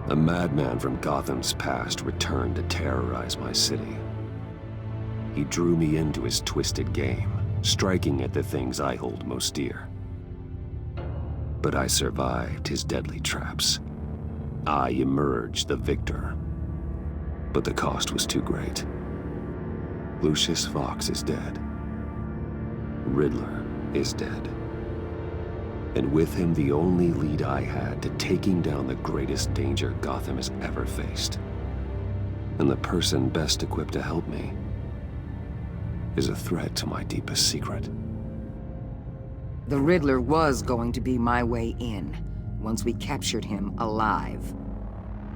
A madman from Gotham's past returned to terrorize my city. He drew me into his twisted game, striking at the things I hold most dear. But I survived his deadly traps. I emerged the victor. But the cost was too great. Lucius Fox is dead. Riddler is dead. And with him, the only lead I had to taking down the greatest danger Gotham has ever faced. And the person best equipped to help me is a threat to my deepest secret. The Riddler was going to be my way in, once we captured him alive.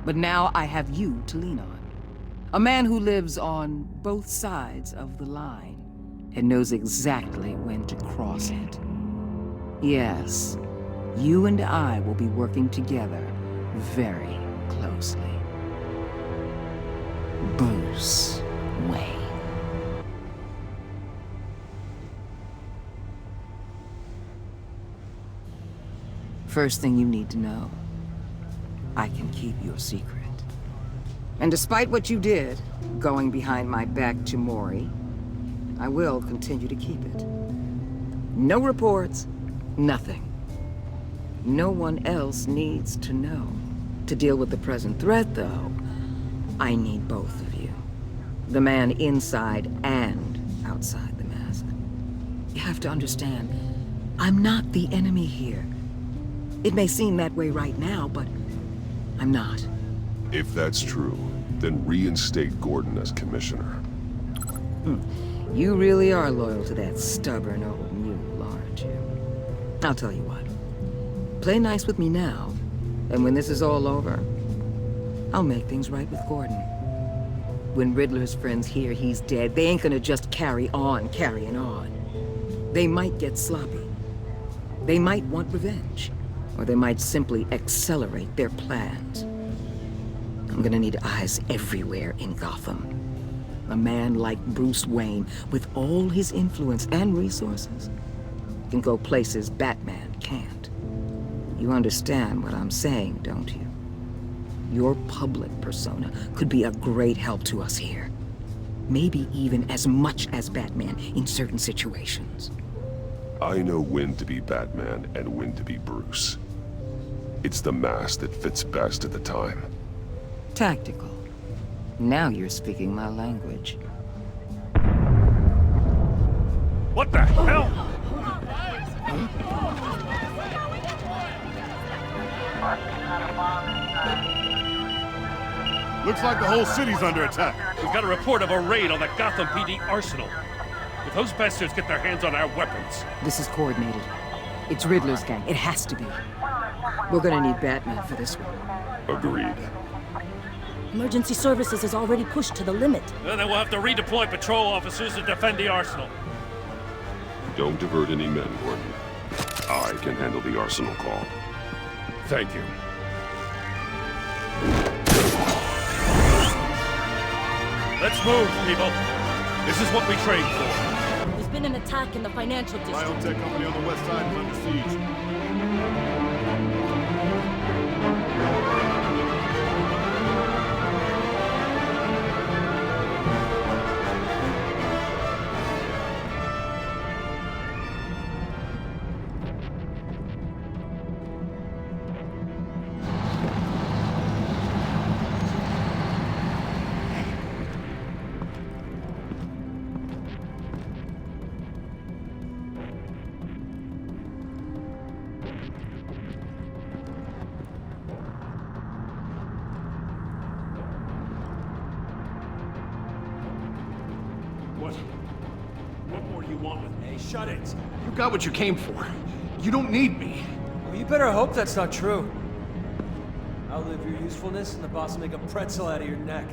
But now I have you to lean on. A man who lives on both sides of the line and knows exactly when to cross it. Yes, you and I will be working together very closely. Bruce Wayne. First thing you need to know, I can keep your secret. And despite what you did, going behind my back to Mori, I will continue to keep it. No reports, nothing. No one else needs to know. To deal with the present threat, though, I need both of you. The man inside and outside the mask. You have to understand, I'm not the enemy here. It may seem that way right now, but I'm not. If that's true, then reinstate Gordon as commissioner. You really are loyal to that stubborn old mule, aren't you? I'll tell you what. Play nice with me now, and when this is all over, I'll make things right with Gordon. When Riddler's friends hear he's dead, they ain't gonna just carry on carrying on. They might get sloppy. They might want revenge. Or they might simply accelerate their plans. I'm gonna need eyes everywhere in Gotham. A man like Bruce Wayne, with all his influence and resources, can go places Batman can't. You understand what I'm saying, don't you? Your public persona could be a great help to us here. Maybe even as much as Batman in certain situations. I know when to be Batman and when to be Bruce. It's the mask that fits best at the time. Tactical. Now you're speaking my language. What the hell? Looks like the whole city's under attack. We've got a report of a raid on the Gotham PD arsenal. If those bastards get their hands on our weapons... This is coordinated. It's Riddler's gang. It has to be. We're gonna need Batman for this one. Agreed. Emergency services is already pushed to the limit. Then we'll have to redeploy patrol officers to defend the arsenal. Don't divert any men, Gordon. I can handle the arsenal call. Thank you. Let's move, people. This is what we trained for. There's been an attack in the financial district. Biotech company on the west side is under siege. What more do you want with me? Hey, shut it. You got what you came for. You don't need me. Well, you better hope that's not true. Outlive your usefulness, and the boss will make a pretzel out of your neck.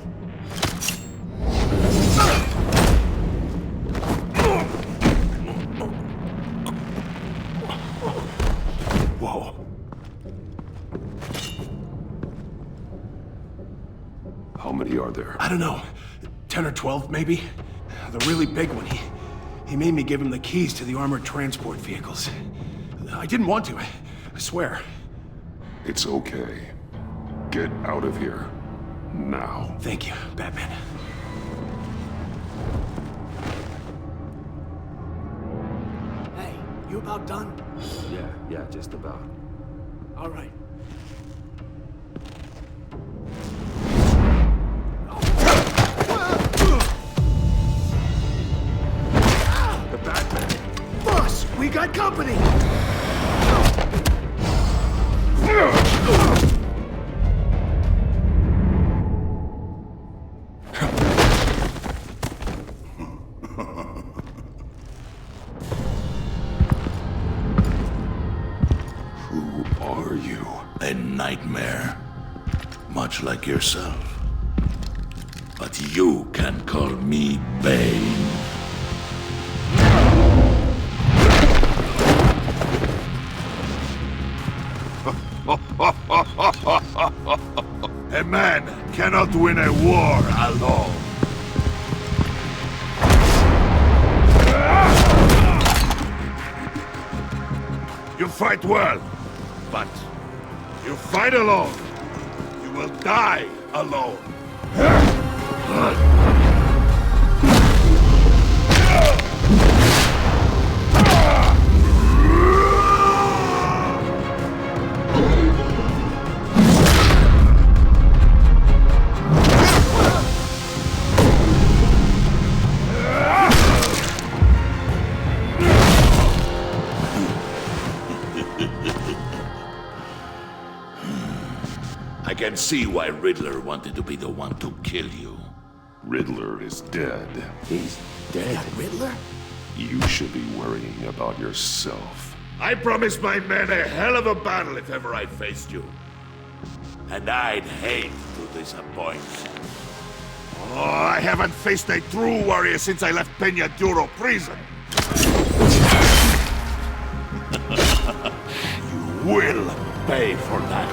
Whoa. How many are there? I don't know. 10 or 12, maybe? The really big one, he made me give him the keys to the armored transport vehicles. I didn't want to, I swear. It's okay. Get out of here. Now. Thank you, Batman. Hey, you about done? Yeah, just about. All right. The Batman! Boss, we got company! Who are you? A nightmare. Much like yourself. But you can call me Bane. A man cannot win a war alone. You fight well, but you fight alone. You will die alone. I can see why Riddler wanted to be the one to kill you. Riddler is dead. He's dead. Riddler? You should be worrying about yourself. I promised my men a hell of a battle if ever I faced you. And I'd hate to disappoint. Oh, I haven't faced a true warrior since I left Peña Duro prison. You will pay for that.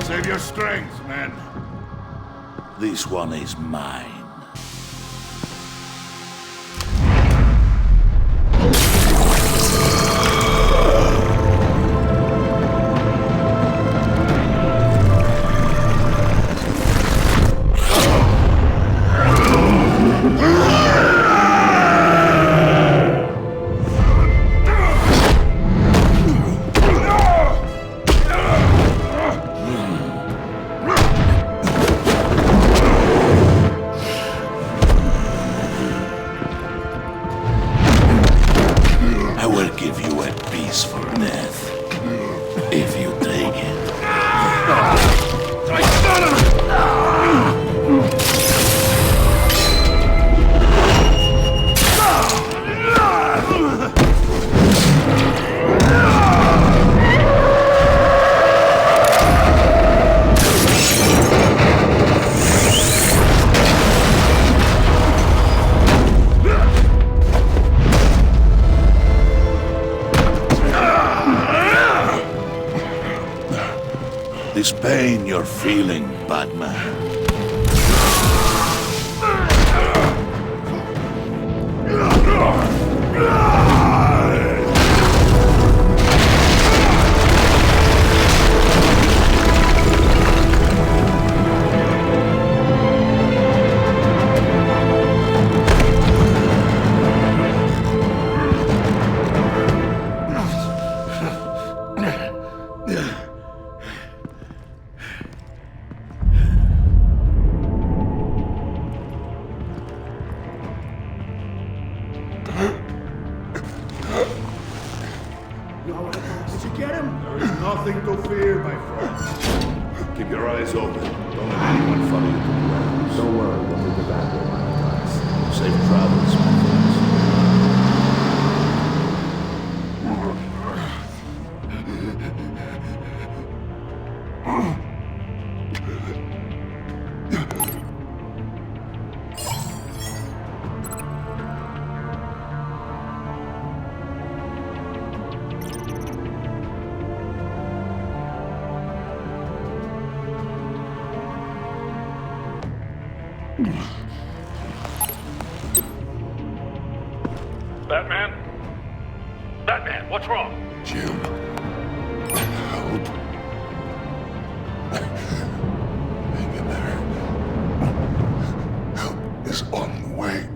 Save your strength, man. This one is mine. I will give you a peaceful death, if you take it. This pain you're feeling, Batman. Did you get him? There is nothing to fear, my friend. Keep your eyes open. Don't let anyone follow you to the grounds. Don't worry, we'll be back with my guys. Safe travels, my friends. Batman? Batman, what's wrong? Jim. Help. Hang in there. Help is on the way.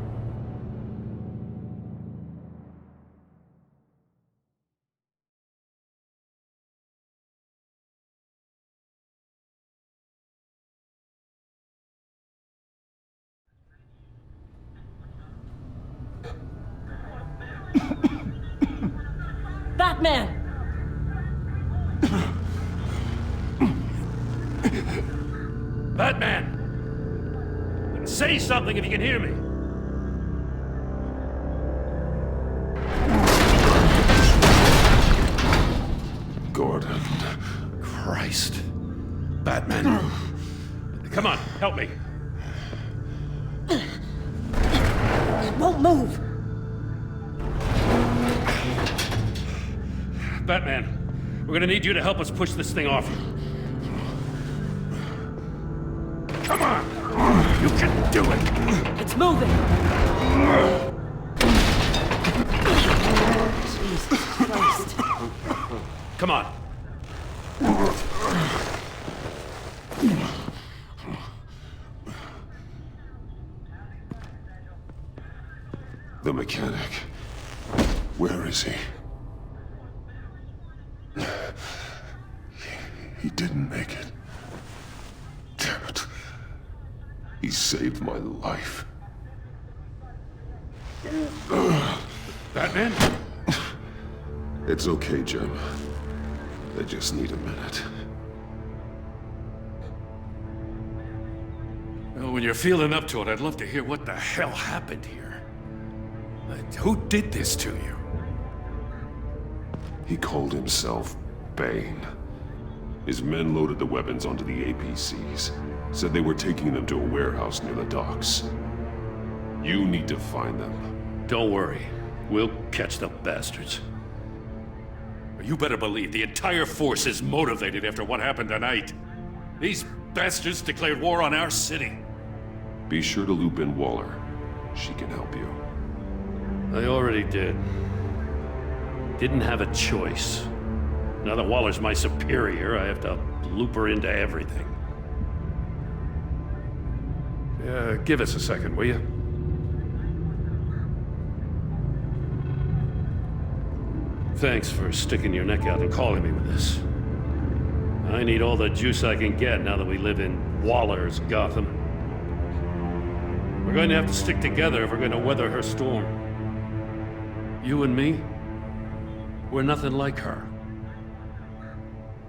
Batman! Batman! Say something if you can hear me. Gordon. Christ. Batman. Come on, help me. It won't move! Batman, we're gonna need you to help us push this thing off you. Come on! You can do it! It's moving! Jesus Christ. Come on. The mechanic. Where is he? He didn't make it. Damn it. He saved my life. Batman? It's okay, Jim. I just need a minute. Well, when you're feeling up to it, I'd love to hear what the hell happened here. Who did this to you? He called himself Bane. His men loaded the weapons onto the APCs. Said they were taking them to a warehouse near the docks. You need to find them. Don't worry. We'll catch the bastards. You better believe the entire force is motivated after what happened tonight. These bastards declared war on our city. Be sure to loop in Waller. She can help you. I already did. Didn't have a choice. Now that Waller's my superior, I have to loop her into everything. Give us a second, will you? Thanks for sticking your neck out and calling me with this. I need all the juice I can get now that we live in Waller's Gotham. We're going to have to stick together if we're going to weather her storm. You and me, we're nothing like her.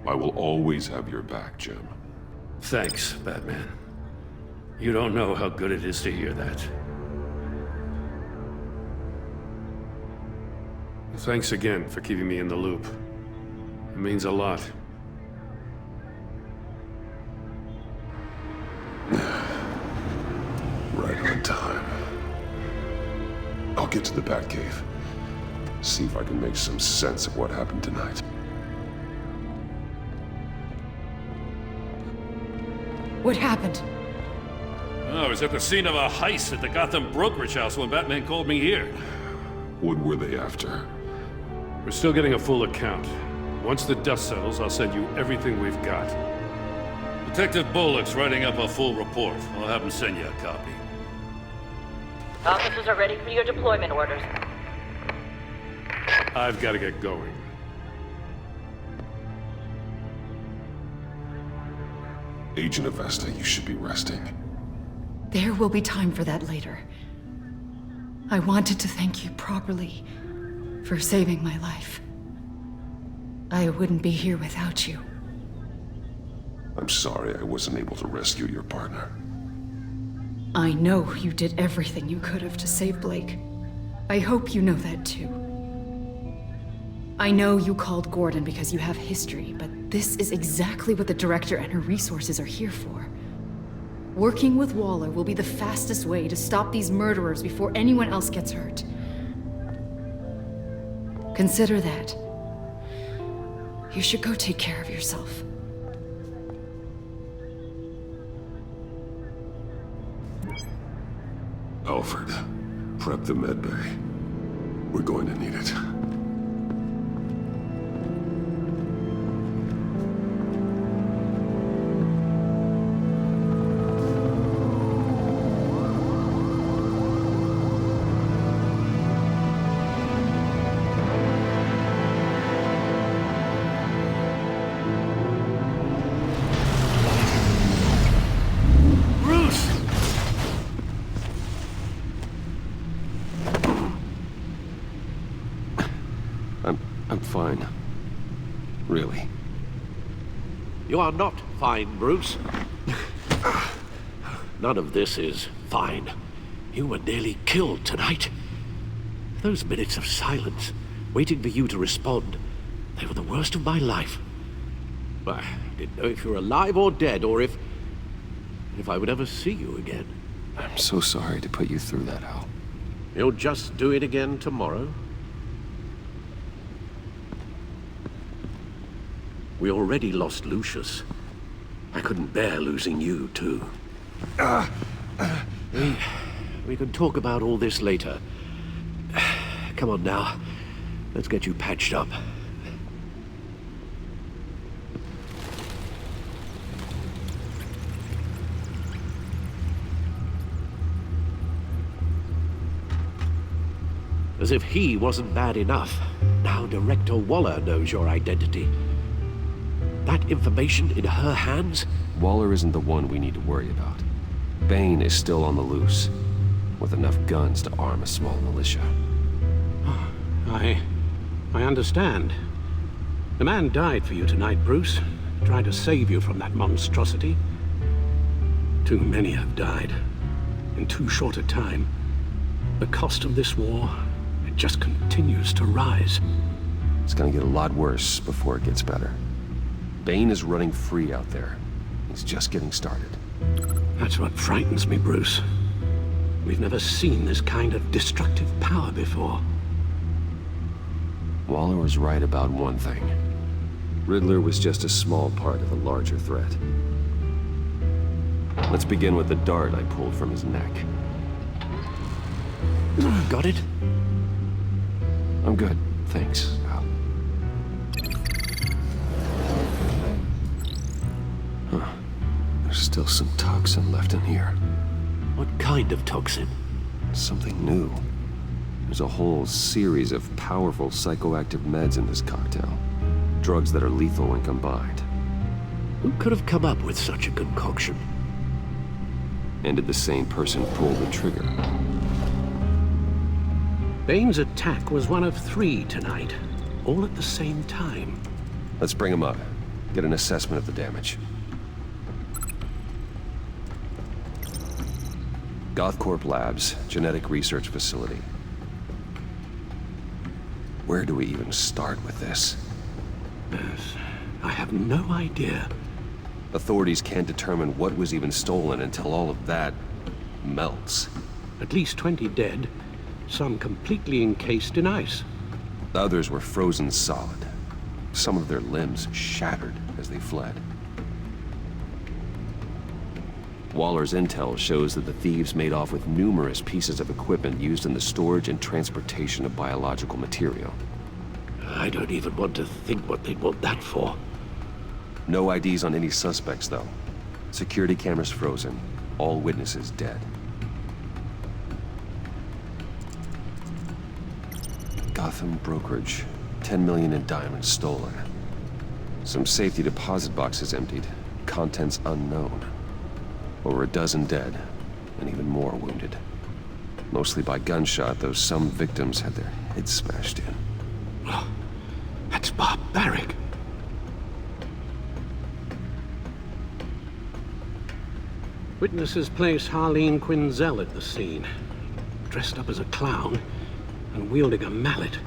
I will always have your back, Jim. Thanks, Batman. You don't know how good it is to hear that. Thanks again for keeping me in the loop. It means a lot. Right on time. I'll get to the Batcave. See if I can make some sense of what happened tonight. What happened? Oh, I was at the scene of a heist at the Gotham brokerage house when Batman called me here. What were they after? We're still getting a full account. Once the dust settles, I'll send you everything we've got. Detective Bullock's writing up a full report. I'll have him send you a copy. Officers are ready for your deployment orders. I've got to get going. Agent Avesta, you should be resting. There will be time for that later. I wanted to thank you properly for saving my life. I wouldn't be here without you. I'm sorry I wasn't able to rescue your partner. I know you did everything you could have to save Blake. I hope you know that too. I know you called Gordon because you have history, but this is exactly what the Director and her resources are here for. Working with Waller will be the fastest way to stop these murderers before anyone else gets hurt. Consider that. You should go take care of yourself. Alfred, prep the med bay. We're going to need it. I'm fine. Really. You are not fine, Bruce. None of this is fine. You were nearly killed tonight. Those minutes of silence, waiting for you to respond, they were the worst of my life. I didn't know if you were alive or dead, or if I would ever see you again. I'm so sorry to put you through that, Al. You'll just do it again tomorrow? We already lost Lucius. I couldn't bear losing you, too. We can talk about all this later. Come on now. Let's get you patched up. As if he wasn't bad enough, now Director Waller knows your identity. That information in her hands? Waller isn't the one we need to worry about. Bane is still on the loose, with enough guns to arm a small militia. I understand. The man died for you tonight, Bruce. Tried to save you from that monstrosity. Too many have died. In too short a time. The cost of this war, it just continues to rise. It's gonna get a lot worse before it gets better. Bane is running free out there. He's just getting started. That's what frightens me, Bruce. We've never seen this kind of destructive power before. Waller was right about one thing. Riddler was just a small part of a larger threat. Let's begin with the dart I pulled from his neck. Got it? I'm good, thanks, Al. Huh. There's still some toxin left in here. What kind of toxin? Something new. There's a whole series of powerful psychoactive meds in this cocktail. Drugs that are lethal when combined. Who could have come up with such a concoction? And did the same person pull the trigger? Bane's attack was one of 3 tonight, all at the same time. Let's bring him up. Get an assessment of the damage. Gothcorp Labs, genetic research facility. Where do we even start with this? Yes, I have no idea. Authorities can't determine what was even stolen until all of that melts. At least 20 dead, some completely encased in ice. Others were frozen solid. Some of their limbs shattered as they fled. Waller's intel shows that the thieves made off with numerous pieces of equipment used in the storage and transportation of biological material. I don't even want to think what they'd want that for. No IDs on any suspects, though. Security cameras frozen. All witnesses dead. Gotham brokerage. 10 million in diamonds stolen. Some safety deposit boxes emptied. Contents unknown. Over a dozen dead, and even more wounded. Mostly by gunshot, though some victims had their heads smashed in. Oh, that's barbaric. Witnesses place Harleen Quinzel at the scene, dressed up as a clown and wielding a mallet.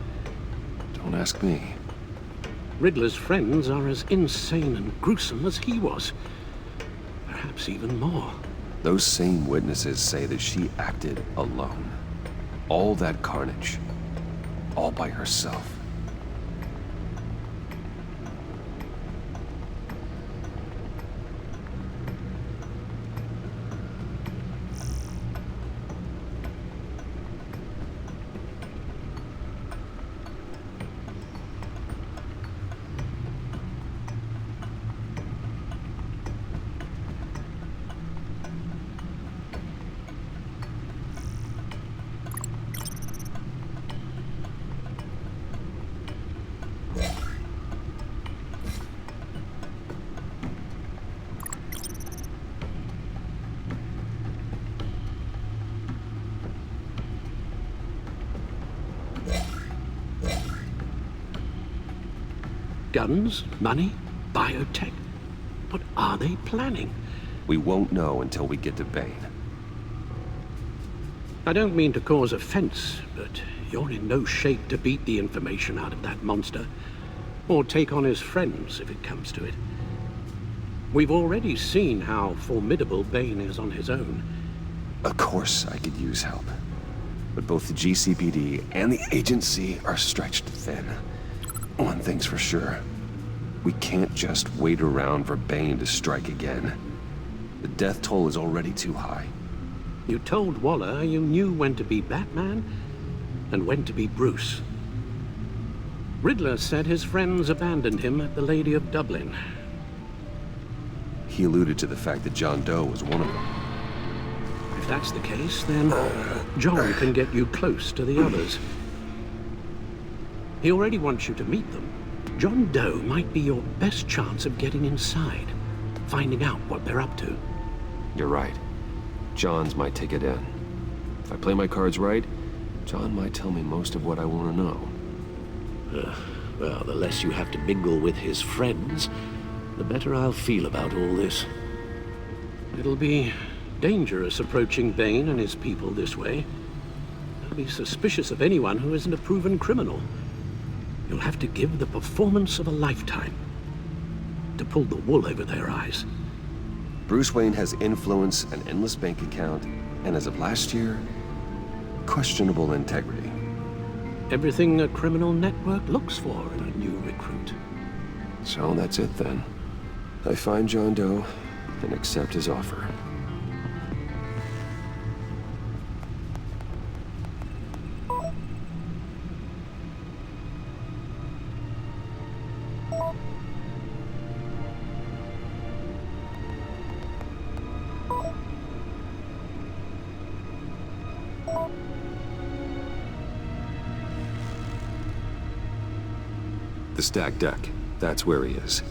Don't ask me. Riddler's friends are as insane and gruesome as he was. Perhaps even more. Those same witnesses say that she acted alone. All that carnage. All by herself. Guns, money, biotech. What are they planning? We won't know until we get to Bane. I don't mean to cause offense, but you're in no shape to beat the information out of that monster, or take on his friends if it comes to it. We've already seen how formidable Bane is on his own. Of course I could use help. But both the GCPD and the agency are stretched thin. One thing's for sure. We can't just wait around for Bane to strike again. The death toll is already too high. You told Waller you knew when to be Batman and when to be Bruce. Riddler said his friends abandoned him at the Lady of Dublin. He alluded to the fact that John Doe was one of them. If that's the case, then John can get you close to the others. He already wants you to meet them. John Doe might be your best chance of getting inside, finding out what they're up to. You're right. John's my ticket in. If I play my cards right, John might tell me most of what I want to know. Well, the less you have to mingle with his friends, the better I'll feel about all this. It'll be dangerous approaching Bane and his people this way. They'll be suspicious of anyone who isn't a proven criminal. You'll have to give the performance of a lifetime to pull the wool over their eyes. Bruce Wayne has influence, an endless bank account, and as of last year, questionable integrity. Everything a criminal network looks for in a new recruit. So that's it then. I find John Doe and accept his offer. The stacked deck. That's where he is.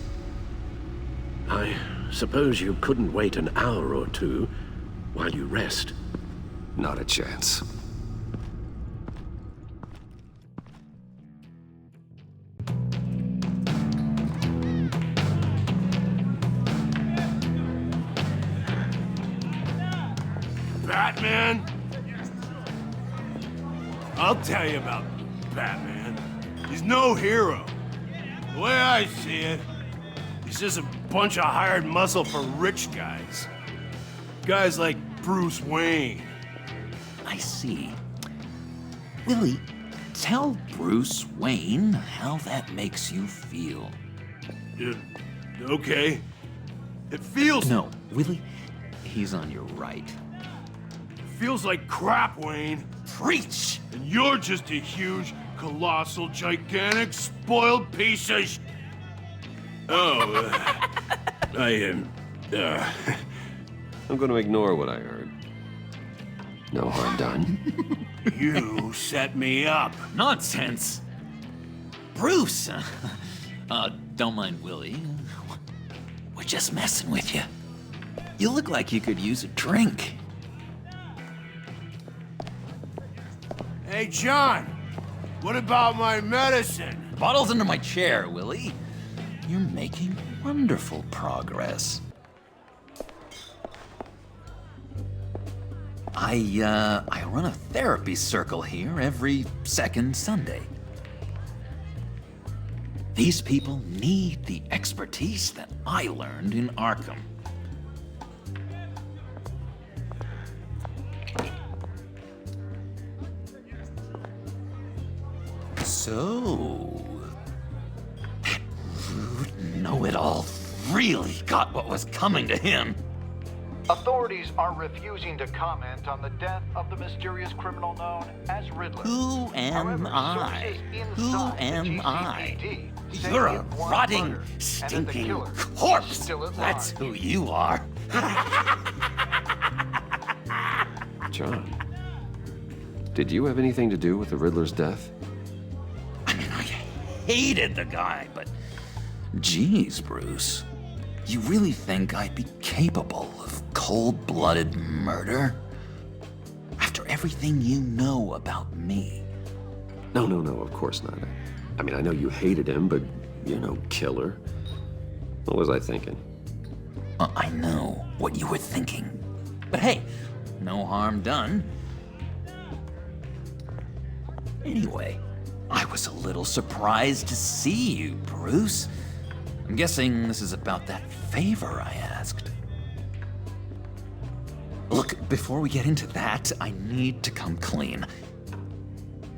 I suppose you couldn't wait an hour or two while you rest. Not a chance. Batman? I'll tell you about Batman. He's no hero. The way I see it, he's just a bunch of hired muscle for rich guys. Guys like Bruce Wayne. I see. Willie, tell Bruce Wayne how that makes you feel. Okay. It feels... No, Willie, he's on your right. It feels like crap, Wayne. Preach! And you're just a huge, colossal, gigantic, spoiled piece of I'm going to ignore what I heard. No harm done. You set me up. Nonsense! Bruce! Don't mind Willie. We're just messing with you. You look like you could use a drink. Hey, John. What about my medicine? Bottle's under my chair, Willie. You're making wonderful progress. I run a therapy circle here every second Sunday. These people need the expertise that I learned in Arkham. So, that rude know-it-all really got what was coming to him. Authorities are refusing to comment on the death of the mysterious criminal known as Riddler. Who am I? Who am I? You're a rotting, stinking corpse. That's who you are. John, did you have anything to do with the Riddler's death? I mean, I hated the guy, but geez, Bruce. You really think I'd be capable of cold-blooded murder? After everything you know about me? No, of course not. I mean, I know you hated him, but You're no killer. What was I thinking? I know what you were thinking. But hey, no harm done. Anyway, I was a little surprised to see you, Bruce. I'm guessing this is about that favor I asked. Look, before we get into that, I need to come clean.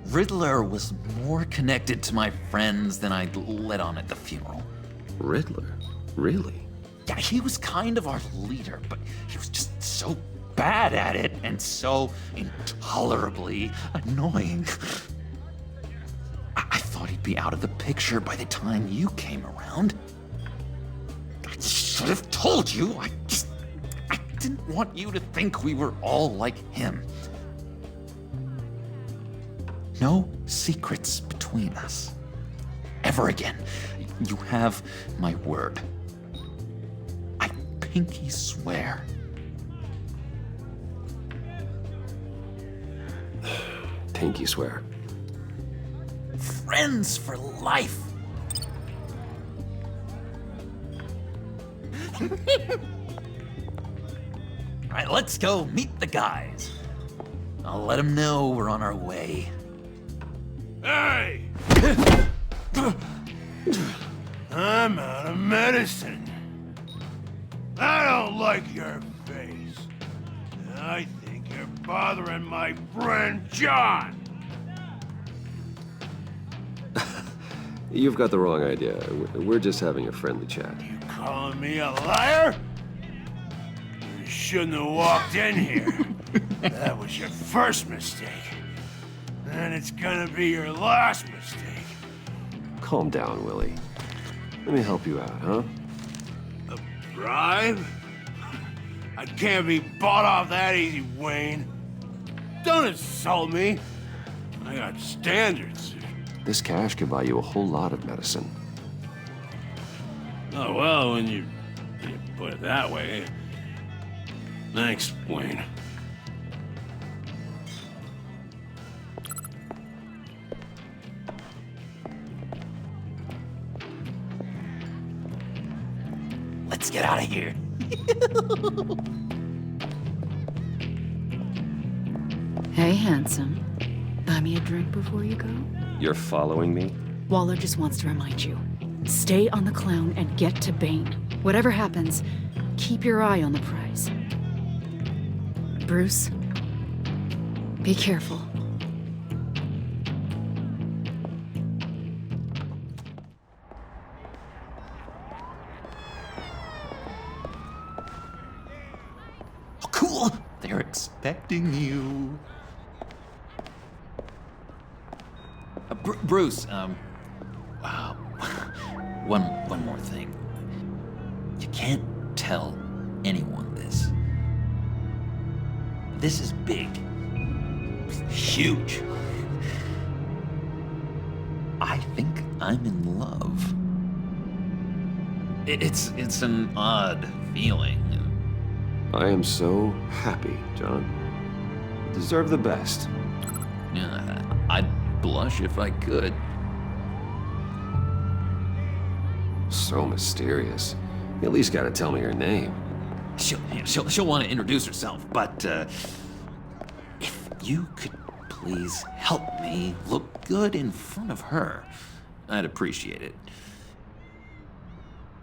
Riddler was more connected to my friends than I'd let on at the funeral. Riddler? Really? Yeah, he was kind of our leader, but he was just so bad at it and so intolerably annoying. I thought he'd be out of the picture by the time you came around. I should have told you. I didn't want you to think we were all like him. No secrets between us. Ever again. You have my word. I pinky swear. Pinky swear. Friends for life. All right, let's go meet the guys. I'll let them know we're on our way. Hey! I'm out of medicine. I don't like your face. I think you're bothering my friend John. You've got the wrong idea. We're just having a friendly chat. You calling me a liar? You shouldn't have walked in here. That was your first mistake. And it's gonna be your last mistake. Calm down, Willie. Let me help you out, huh? A bribe? I can't be bought off that easy, Wayne. Don't insult me. I got standards. This cash could buy you a whole lot of medicine. Oh, well, when you put it that way. Thanks, Wayne. Let's get out of here. Hey, handsome. Buy me a drink before you go? You're following me? Waller just wants to remind you. Stay on the clown and get to Bane. Whatever happens, keep your eye on the prize. Bruce, be careful. Oh, cool! They're expecting you. Bruce, one more thing. You can't tell anyone this. This is big. Huge. I think I'm in love. It's an odd feeling. I am so happy, John. You deserve the best. Yeah, I'd blush if I could. So mysterious. You at least gotta tell me her name. She'll want to introduce herself, but if you could please help me look good in front of her, I'd appreciate it.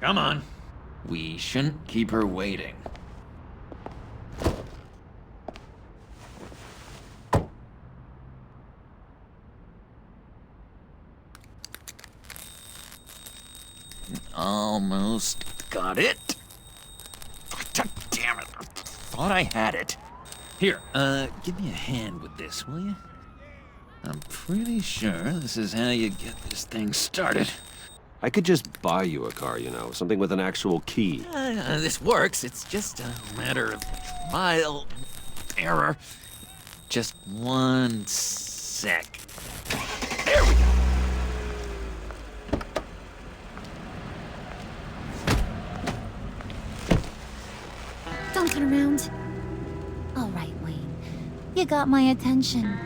Come on. We shouldn't keep her waiting. Almost got it. God damn it. I thought I had it. Here, give me a hand with this, will you? I'm pretty sure this is how you get this thing started. I could just buy you a car, you know, something with an actual key. This works. It's just a matter of trial and error. Just one sec. There we go. Don't turn around. All right, Wayne. You got my attention.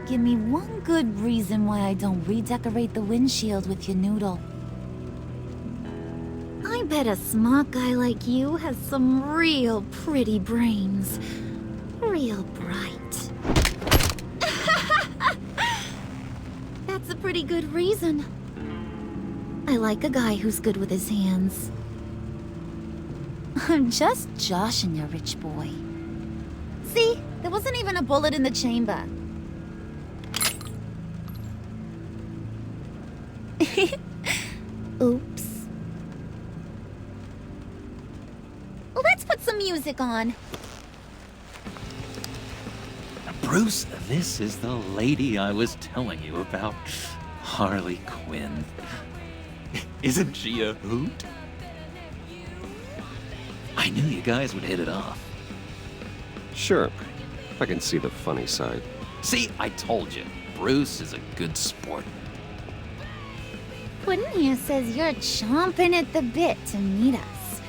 Give me one good reason why I don't redecorate the windshield with your noodle. bet a smart guy like you has some real pretty brains. Real bright. That's a pretty good reason. I like a guy who's good with his hands. I'm just joshing you, rich boy. See? There wasn't even a bullet in the chamber. Oops. Let's put some music on. Bruce, this is the lady I was telling you about. Harley Quinn. Isn't she a hoot? I knew you guys would hit it off. Sure. I can see the funny side. See, I told you. Bruce is a good sport. Puddin' here says you're chomping at the bit to meet us.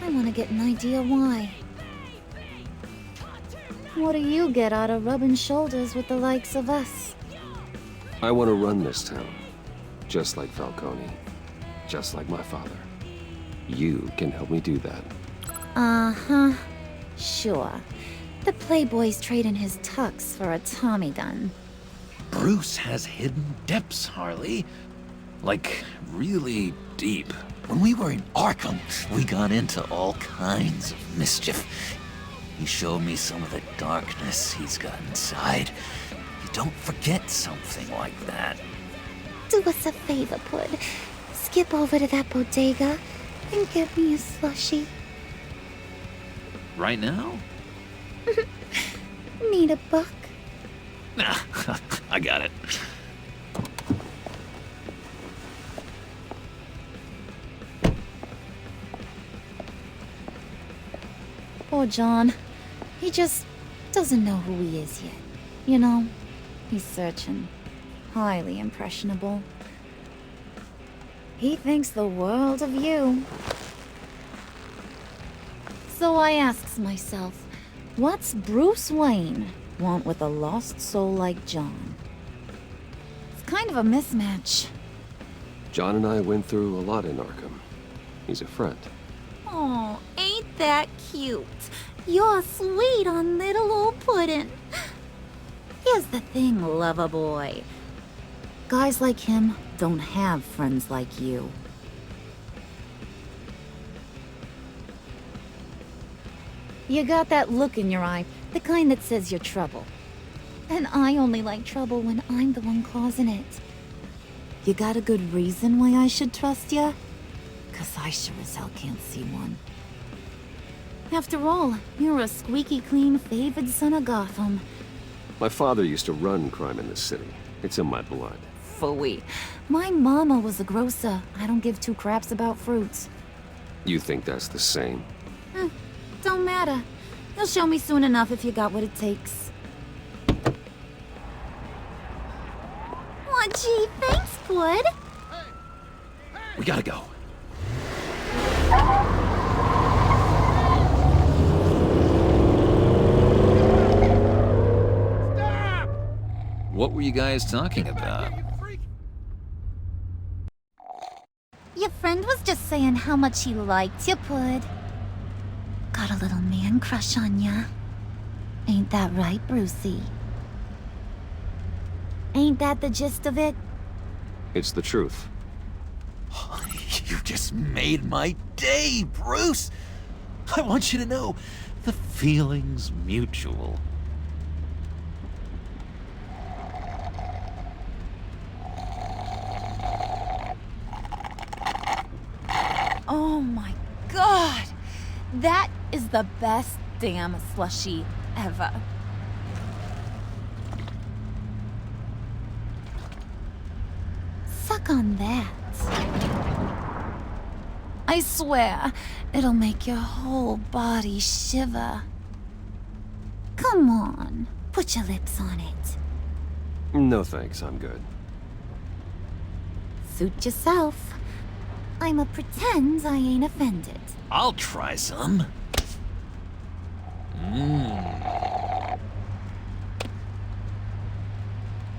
I want to get an idea why. What do you get out of rubbing shoulders with the likes of us? I want to run this town. Just like Falcone. Just like my father. You can help me do that. Uh-huh. Sure. The Playboy's trading his tux for a Tommy gun. Bruce has hidden depths, Harley. Like, really deep. When we were in Arkham, we got into all kinds of mischief. He showed me some of the darkness he's got inside. You don't forget something like that. Do us a favor, Pud. Skip over to that bodega and get me a slushie. Right now? Need a buck? Nah, I got it. Poor John. He just doesn't know who he is yet. You know, he's searching. Highly impressionable. He thinks the world of you. So I asks myself, what's Bruce Wayne want with a lost soul like John? It's kind of a mismatch. John and I went through a lot in Arkham. He's a friend. Oh, ain't that cute? You're sweet on little old Puddin'. Here's the thing, lover boy. Guys like him don't have friends like you. You got that look in your eye, the kind that says you're trouble. And I only like trouble when I'm the one causing it. You got a good reason why I should trust you? 'Cause I sure as hell can't see one. After all, you're a squeaky clean favored son of Gotham. My father used to run crime in this city. It's in my blood. Phooey. My mama was a grocer. I don't give two craps about fruits. You think that's the same? Don't matter. You'll show me soon enough if you got what it takes. Aw, gee, thanks, Bud. We gotta go. Stop! What were you guys talking about? Your friend was just saying how much he liked you, Bud. Got a little man crush on ya. Ain't that right, Brucey? Ain't that the gist of it? It's the truth. You just made my day, Bruce! I want you to know, the feeling's mutual. Oh my god! That is the best damn slushie ever. Suck on that. I swear, it'll make your whole body shiver. Come on, put your lips on it. No thanks, I'm good. Suit yourself. I'ma pretend I ain't offended. I'll try some.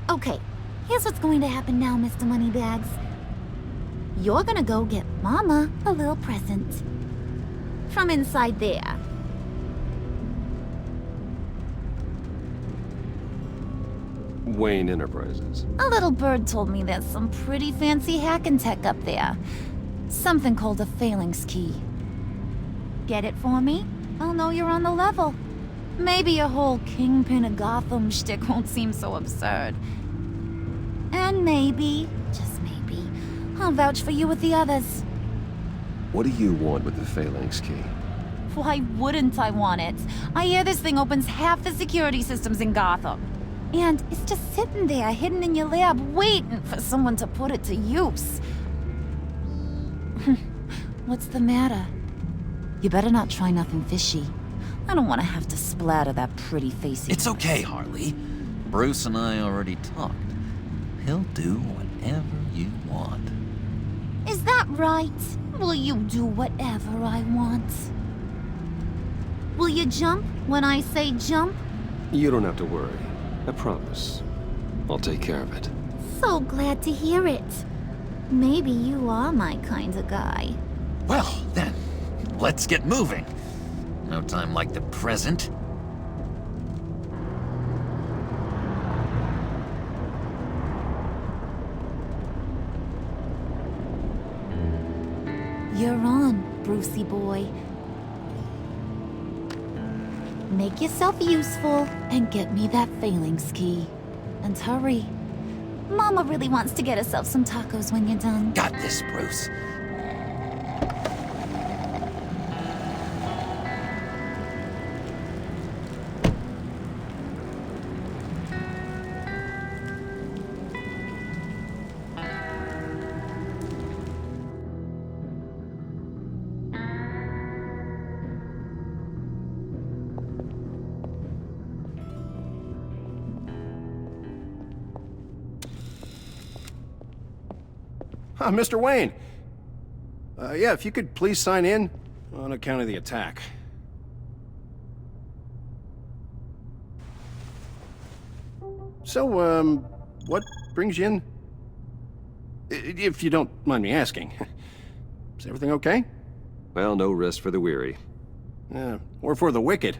Okay, here's what's going to happen now, Mr. Moneybags. you're gonna go get Mama a little present. From inside there. Wayne Enterprises. A little bird told me there's some pretty fancy hacking tech up there. Something called a phalanx key. Get it for me? I'll know you're on the level. Maybe your whole Kingpin of Gotham shtick won't seem so absurd. And maybe, just maybe, I'll vouch for you with the others. What do you want with the phalanx key? Why wouldn't I want it? I hear this thing opens half the security systems in Gotham. And it's just sitting there, hidden in your lab, waiting for someone to put it to use. What's the matter? You better not try nothing fishy. I don't want to have to splatter that pretty face. It's okay, Harley. Bruce and I already talked. He'll do whatever you want. Is that right? Will you do whatever I want? Will you jump when I say jump? You don't have to worry. I promise. I'll take care of it. So glad to hear it. Maybe you are my kind of guy. Well, then, let's get moving. No time like the present. You're on, Brucey boy. Make yourself useful and get me that phalanx key. And hurry. Mama really wants to get herself some tacos when you're done. Got this, Bruce. Mr. Wayne. Yeah, if you could please sign in on account of the attack. So, what brings you in? If you don't mind me asking. Is everything okay? Well, no rest for the weary. Or for the wicked.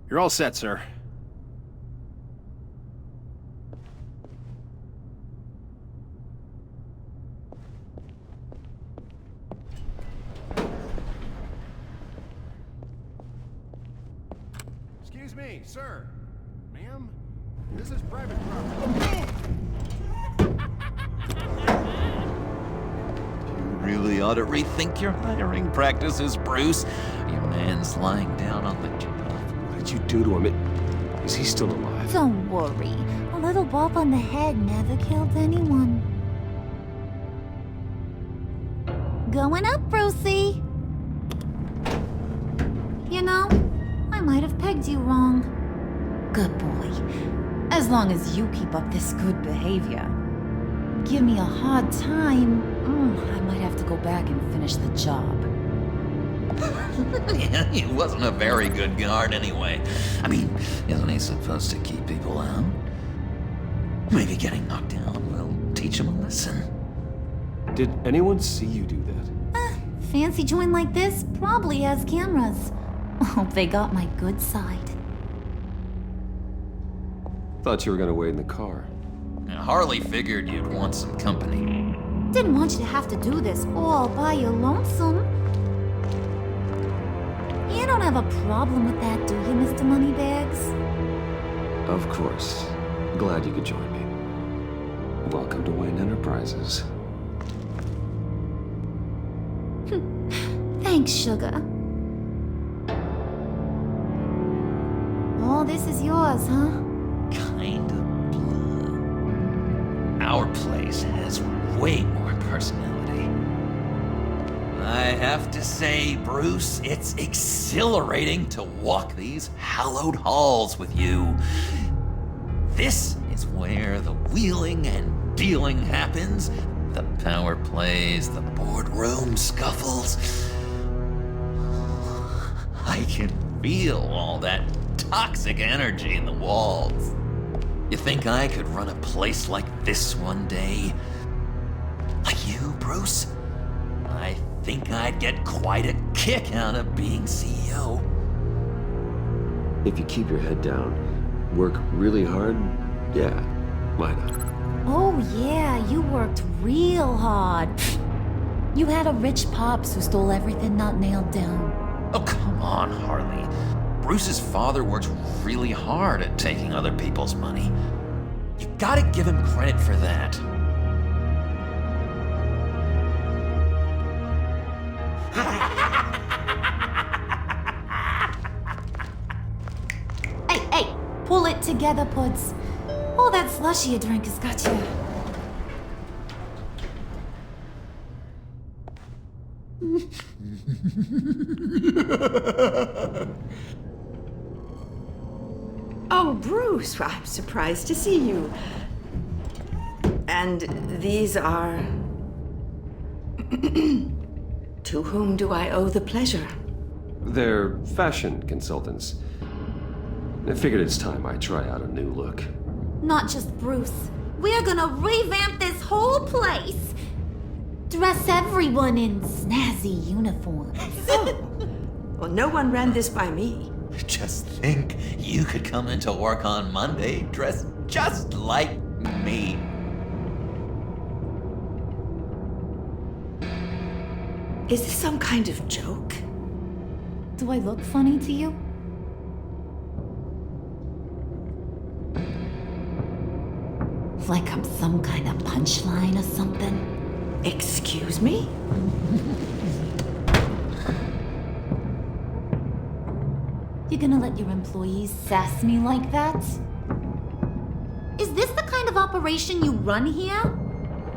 You're all set, sir. Excuse me, sir. Ma'am, this is private property. You really ought to rethink your hiring practices, Bruce. Your man's lying down on the job. What did you do to him? Is he still alive? Don't worry. A little bump on the head never killed anyone. Going up, Brucey. You know, I might have pegged you wrong. Good boy. As long as you keep up this good behavior. Give me a hard time, I might have to go back and finish the job. Yeah, he wasn't a very good guard anyway. I mean, isn't he supposed to keep people out? Maybe getting knocked down will teach him a lesson. Did anyone see you do that? Fancy joint like this probably has cameras. Hope they got my good side. Thought you were gonna wait in the car. Harley figured you'd want some company. Didn't want you to have to do this all by your lonesome. You don't have a problem with that, do you, Mr. Moneybags? Of course. Glad you could join me. Welcome to Wayne Enterprises. Thanks, sugar. All this is yours, huh? Kind of blue. Our place has way more personality. I have to say, Bruce, it's exhilarating to walk these hallowed halls with you. This is where the wheeling and dealing happens. The power plays, the boardroom scuffles. I can feel all that toxic energy in the walls. You think I could run a place like this one day? Like you, Bruce? I think I'd get quite a kick out of being CEO. If you keep your head down, work really hard, yeah, why not? Oh yeah, you worked real hard. You had a rich pops who stole everything not nailed down. Oh, come on, Harley. Bruce's father worked really hard at taking other people's money. You gotta give him credit for that. Hey, pull it together, Puds. All that slushy you drink has got you. Oh, Bruce, I'm surprised to see you. And these are... To whom do I owe the pleasure? They're fashion consultants. I figured it's time I try out a new look. Not just Bruce. We're gonna revamp this whole place. Dress everyone in snazzy uniforms. Well, no one ran this by me. Just think, you could come into work on Monday dressed just like me. Is this some kind of joke? Do I look funny to you? Like I'm some kind of punchline or something? Excuse me? You gonna let your employees sass me like that? Is this the kind of operation you run here?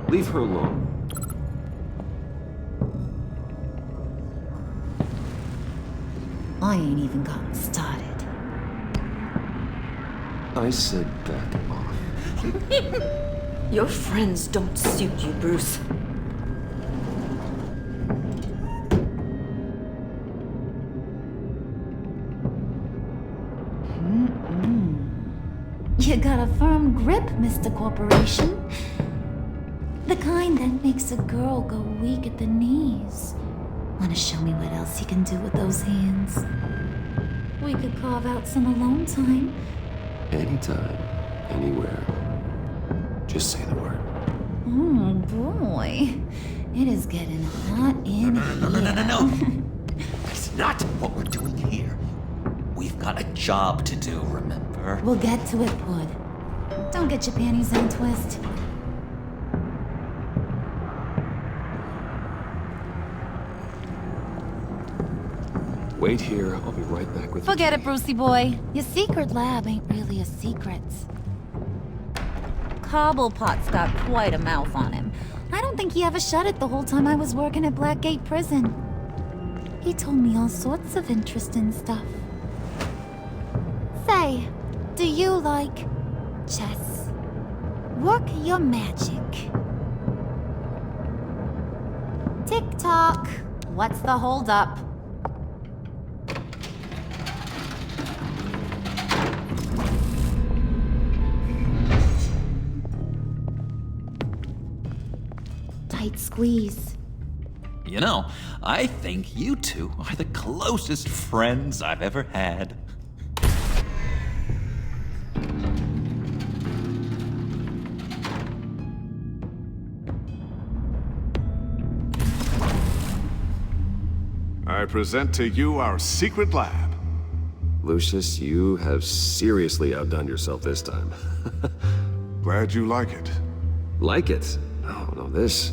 Leave her alone. I ain't even gotten started. I said back off. Your friends don't suit you, Bruce. You got a firm grip, Mr. Corporation. The kind that makes a girl go weak at the knees. Wanna show me what else you can do with those hands? We could carve out some alone time. Anytime, anywhere. Just say the word. Oh boy. It is getting hot in here. No. That's not what we're doing here. We've got a job to do, remember? We'll get to it, Pud. Don't get your panties in a twist. Wait here, I'll be right back with you. Forget it, Brucey boy. Your secret lab ain't really a secret. Cobblepot's got quite a mouth on him. I don't think he ever shut it the whole time I was working at Blackgate Prison. He told me all sorts of interesting stuff. Say, do you like chess? Work your magic. Tick-tock. What's the holdup? Tight squeeze. You know, I think you two are the closest friends I've ever had. I present to you our secret lab. Lucius, you have seriously outdone yourself this time. Glad you like it. Like it? Oh, no, this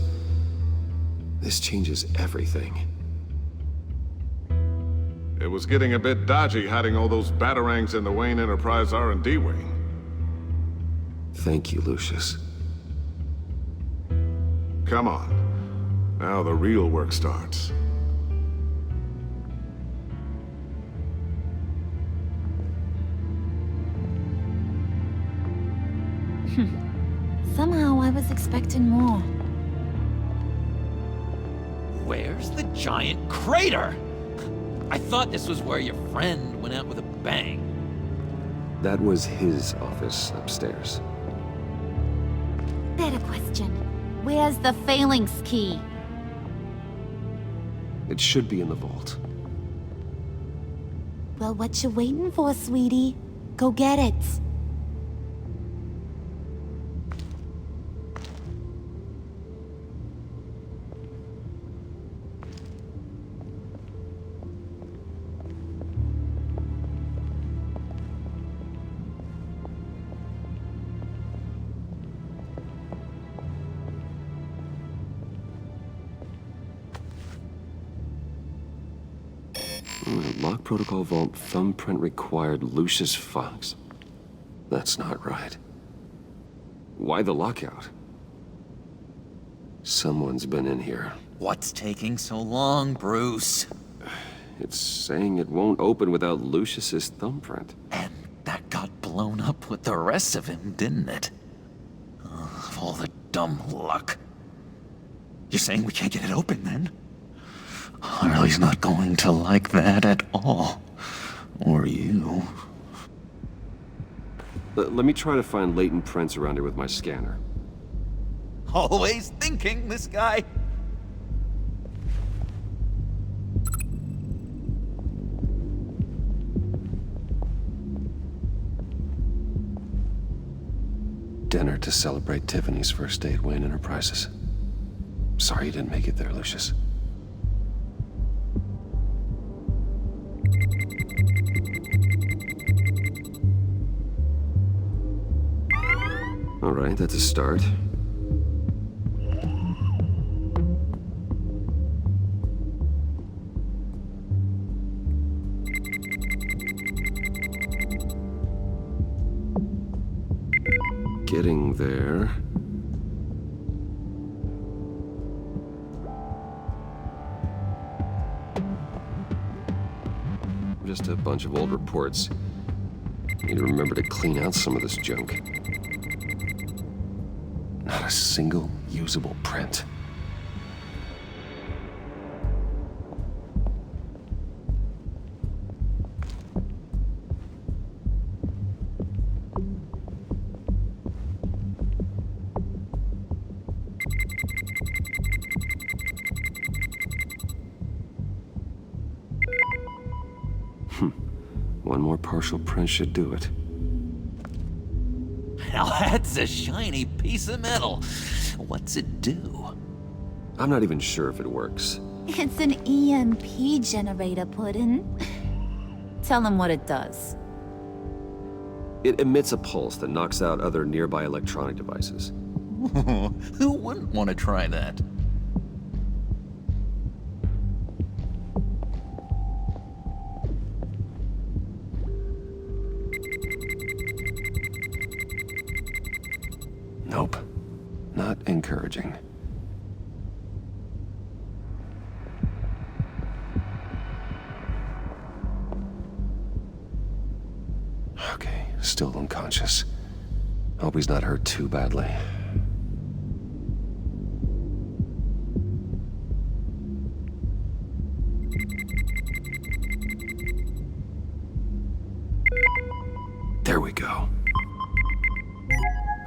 changes everything. It was getting a bit dodgy hiding all those batarangs in the Wayne Enterprise R&D wing. Thank you, Lucius. Come on. Now the real work starts. Somehow I was expecting more. Where's the giant crater? I thought this was where your friend went out with a bang. That was his office upstairs. Better question. Where's the phalanx key? It should be in the vault. Well, what you waiting for, sweetie? Go get it. Lock protocol vault thumbprint required Lucius Fox. That's not right. Why the lockout? Someone's been in here. What's taking so long, Bruce? It's saying it won't open without Lucius's thumbprint. And that got blown up with the rest of him, didn't it? Of all the dumb luck. You're saying we can't get it open, then? Harley's not going to like that at all. Or you. Let me try to find latent prints around here with my scanner. Always thinking, this guy. Dinner to celebrate Tiffany's first date Wayne Enterprises. Sorry you didn't make it there, Lucius. All right, that's a start. Getting there. Just a bunch of old reports. Need to remember to clean out some of this junk. Not a single usable print. One more partial print should do it. Now that's a shiny piece of metal. What's it do? I'm not even sure if it works. It's an EMP generator, Puddin'. Tell him what it does. It emits a pulse that knocks out other nearby electronic devices. Who wouldn't want to try that? Nope. Not encouraging. Okay, still unconscious. Hope he's not hurt too badly. There we go.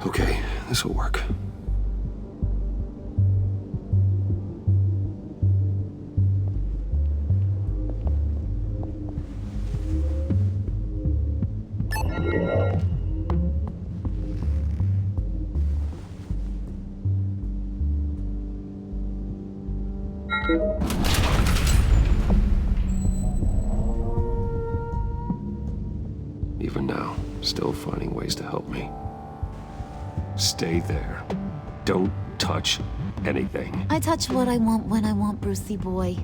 Okay, this will work. Even now, still finding ways to help me. Stay there. Don't touch anything. I touch what I want when I want, Brucey boy.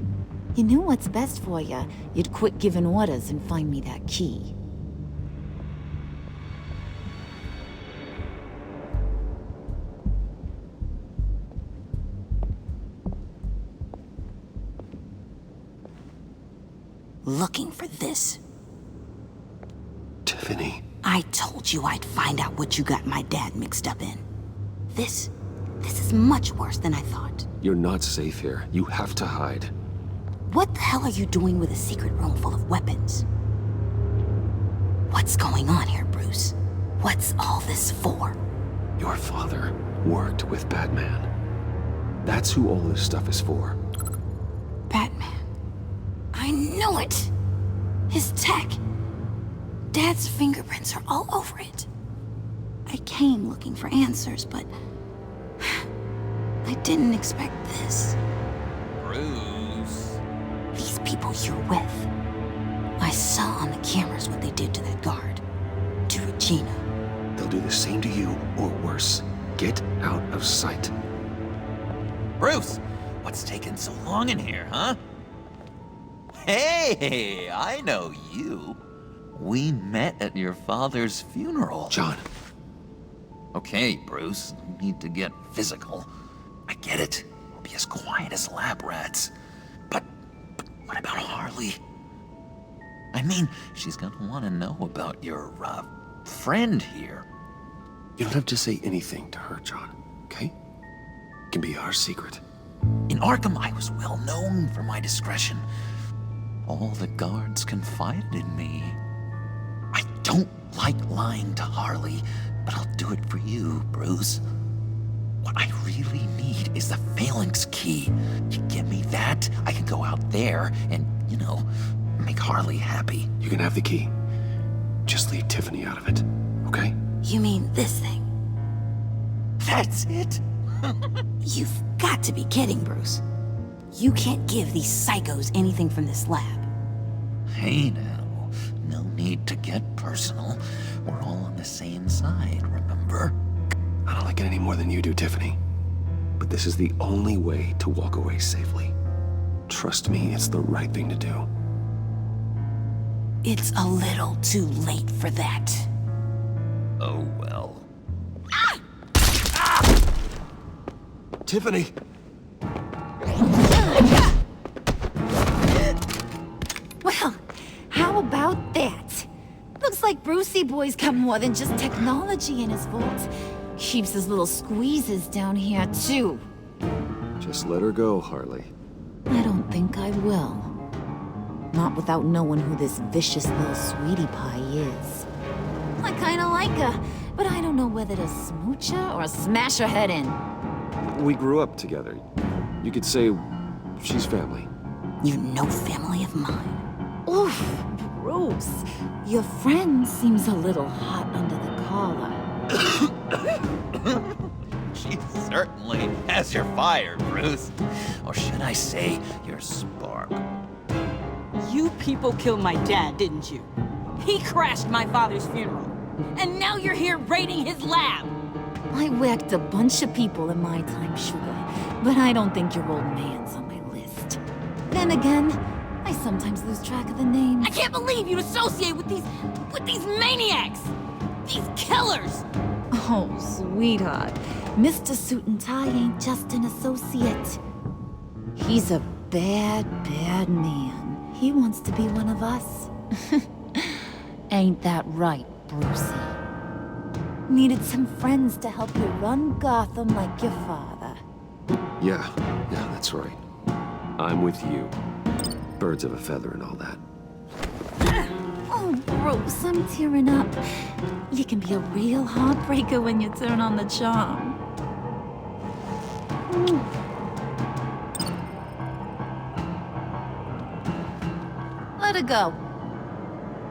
You knew what's best for you. You'd quit giving orders and find me that key. Looking for this. Tiffany. I told you I'd find out what you got my dad mixed up in. This is much worse than I thought. You're not safe here. You have to hide. What the hell are you doing with a secret room full of weapons? What's going on here, Bruce? What's all this for? Your father worked with Batman. That's who all this stuff is for. Batman. I knew it! His tech. Dad's fingerprints are all over it. I came looking for answers, but I didn't expect this. Bruce. These people you're with. I saw on the cameras what they did to that guard. To Regina. They'll do the same to you, or worse. Get out of sight. Bruce, what's taking so long in here, huh? Hey, I know you. We met at your father's funeral. John. Okay, Bruce, no need to get physical. I get it. We'll be as quiet as lab rats. But what about Harley? I mean, she's gonna want to know about your, friend here. You don't have to say anything to her, John, okay? It can be our secret. In Arkham, I was well known for my discretion. All the guards confided in me. I don't like lying to Harley, but I'll do it for you, Bruce. What I really need is the phalanx key. You give me that, I can go out there and, make Harley happy. You can have the key. Just leave Tiffany out of it, okay? You mean this thing? That's it? You've got to be kidding, Bruce. You can't give these psychos anything from this lab. Hey now, no need to get personal. We're all on the same side, remember? I don't like it any more than you do, Tiffany. But this is the only way to walk away safely. Trust me, it's the right thing to do. It's a little too late for that. Oh well. Tiffany! Well, how about that? Looks like Brucey Boy's got more than just technology in his vault. Keeps his little squeezes down here, too. Just let her go, Harley. I don't think I will. Not without knowing who this vicious little sweetie pie is. I kinda like her, but I don't know whether to smooch her or smash her head in. We grew up together. You could say she's family. You're no family of mine. Oof, Bruce. Your friend seems a little hot under the collar. She certainly has your fire, Bruce. Or should I say, your spark. You people killed my dad, didn't you? He crashed my father's funeral. And now you're here raiding his lab! I whacked a bunch of people in my time, sugar, but I don't think your old man's on my list. Then again, I sometimes lose track of the names. I can't believe you associate with these maniacs! These killers! Oh, sweetheart. Mr. Suit and Tie ain't just an associate. He's a bad, bad man. He wants to be one of us. Ain't that right, Brucey? Needed some friends to help you run Gotham like your father. Yeah, that's right. I'm with you. Birds of a feather and all that. Oh, Bruce, I'm tearing up. You can be a real heartbreaker when you turn on the charm. Let her go.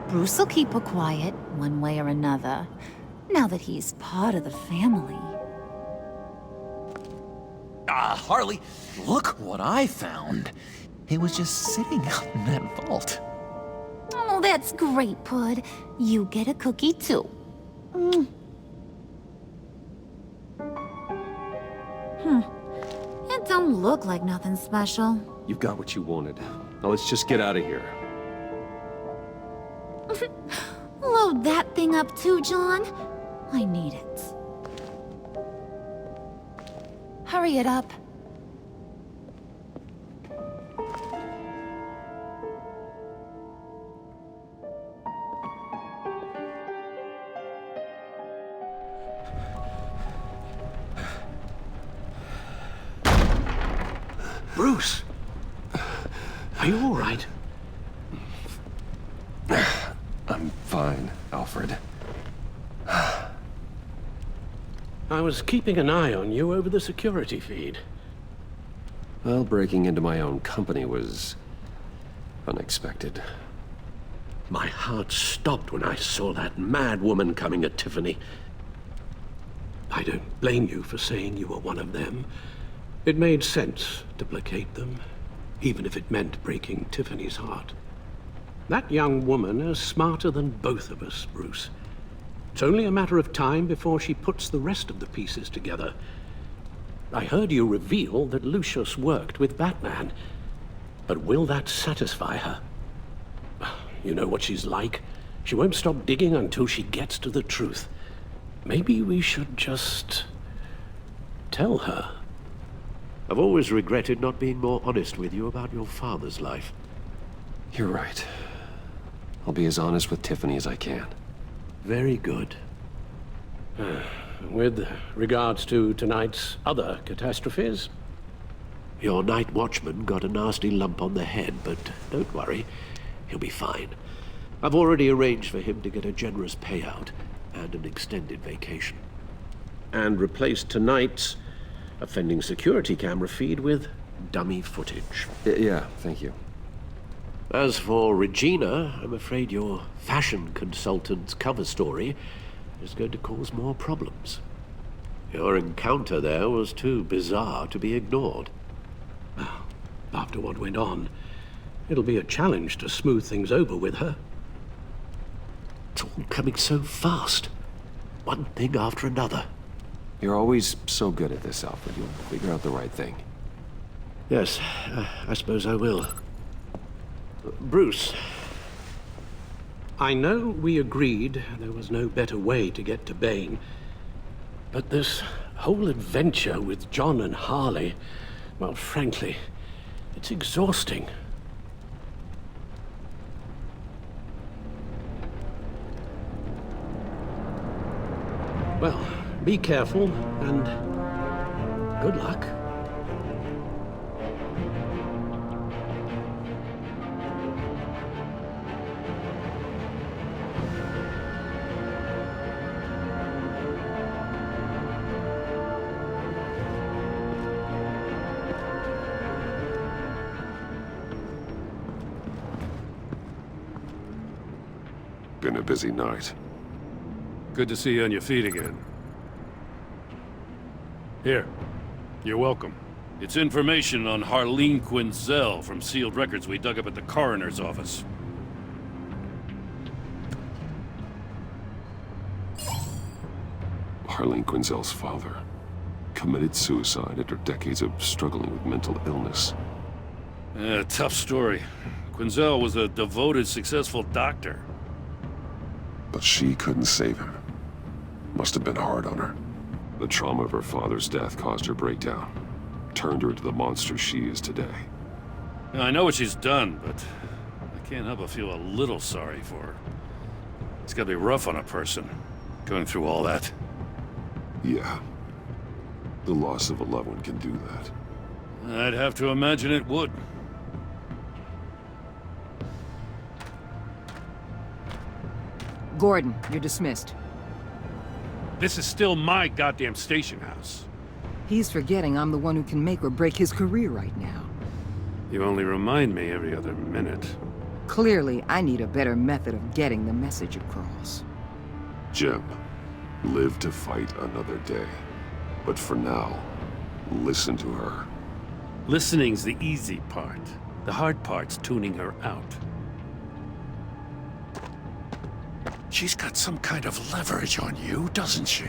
Bruce will keep her quiet, one way or another, now that he's part of the family. Harley, look what I found. It was just sitting out in that vault. Oh, that's great, Pud. You get a cookie, too. It don't look like nothing special. You've got what you wanted. Now let's just get out of here. Load that thing up too, John. I need it. Hurry it up. Bruce! Are you all right? I'm fine, Alfred. I was keeping an eye on you over the security feed. Well, breaking into my own company was unexpected. My heart stopped when I saw that mad woman coming at Tiffany. I don't blame you for saying you were one of them. It made sense to placate them, even if it meant breaking Tiffany's heart. That young woman is smarter than both of us, Bruce. It's only a matter of time before she puts the rest of the pieces together. I heard you reveal that Lucius worked with Batman. But will that satisfy her? You know what she's like. She won't stop digging until she gets to the truth. Maybe we should just tell her. I've always regretted not being more honest with you about your father's life. You're right. I'll be as honest with Tiffany as I can. Very good. With regards to tonight's other catastrophes? Your night watchman got a nasty lump on the head, but don't worry. He'll be fine. I've already arranged for him to get a generous payout and an extended vacation. And replaced tonight's offending security camera feed with dummy footage. Yeah, thank you. As for Regina, I'm afraid your fashion consultant's cover story is going to cause more problems. Your encounter there was too bizarre to be ignored. Well, after what went on, it'll be a challenge to smooth things over with her. It's all coming so fast. One thing after another. You're always so good at this, Alfred. You'll figure out the right thing. Yes, I suppose I will. Bruce. I know we agreed there was no better way to get to Bane, but this whole adventure with John and Harley, well, frankly, it's exhausting. Well, be careful, and good luck. Been a busy night. Good to see you on your feet again. Here. You're welcome. It's information on Harleen Quinzel from sealed records we dug up at the coroner's office. Harleen Quinzel's father committed suicide after decades of struggling with mental illness. Tough story. Quinzel was a devoted, successful doctor. But she couldn't save him. Must have been hard on her. The trauma of her father's death caused her breakdown. Turned her into the monster she is today. I know what she's done, but I can't help but feel a little sorry for her. It's gotta be rough on a person, going through all that. Yeah. The loss of a loved one can do that. I'd have to imagine it would. Gordon, you're dismissed. This is still my goddamn station house. He's forgetting I'm the one who can make or break his career right now. You only remind me every other minute. Clearly, I need a better method of getting the message across. Jim, live to fight another day. But for now, listen to her. Listening's the easy part. The hard part's tuning her out. She's got some kind of leverage on you, doesn't she?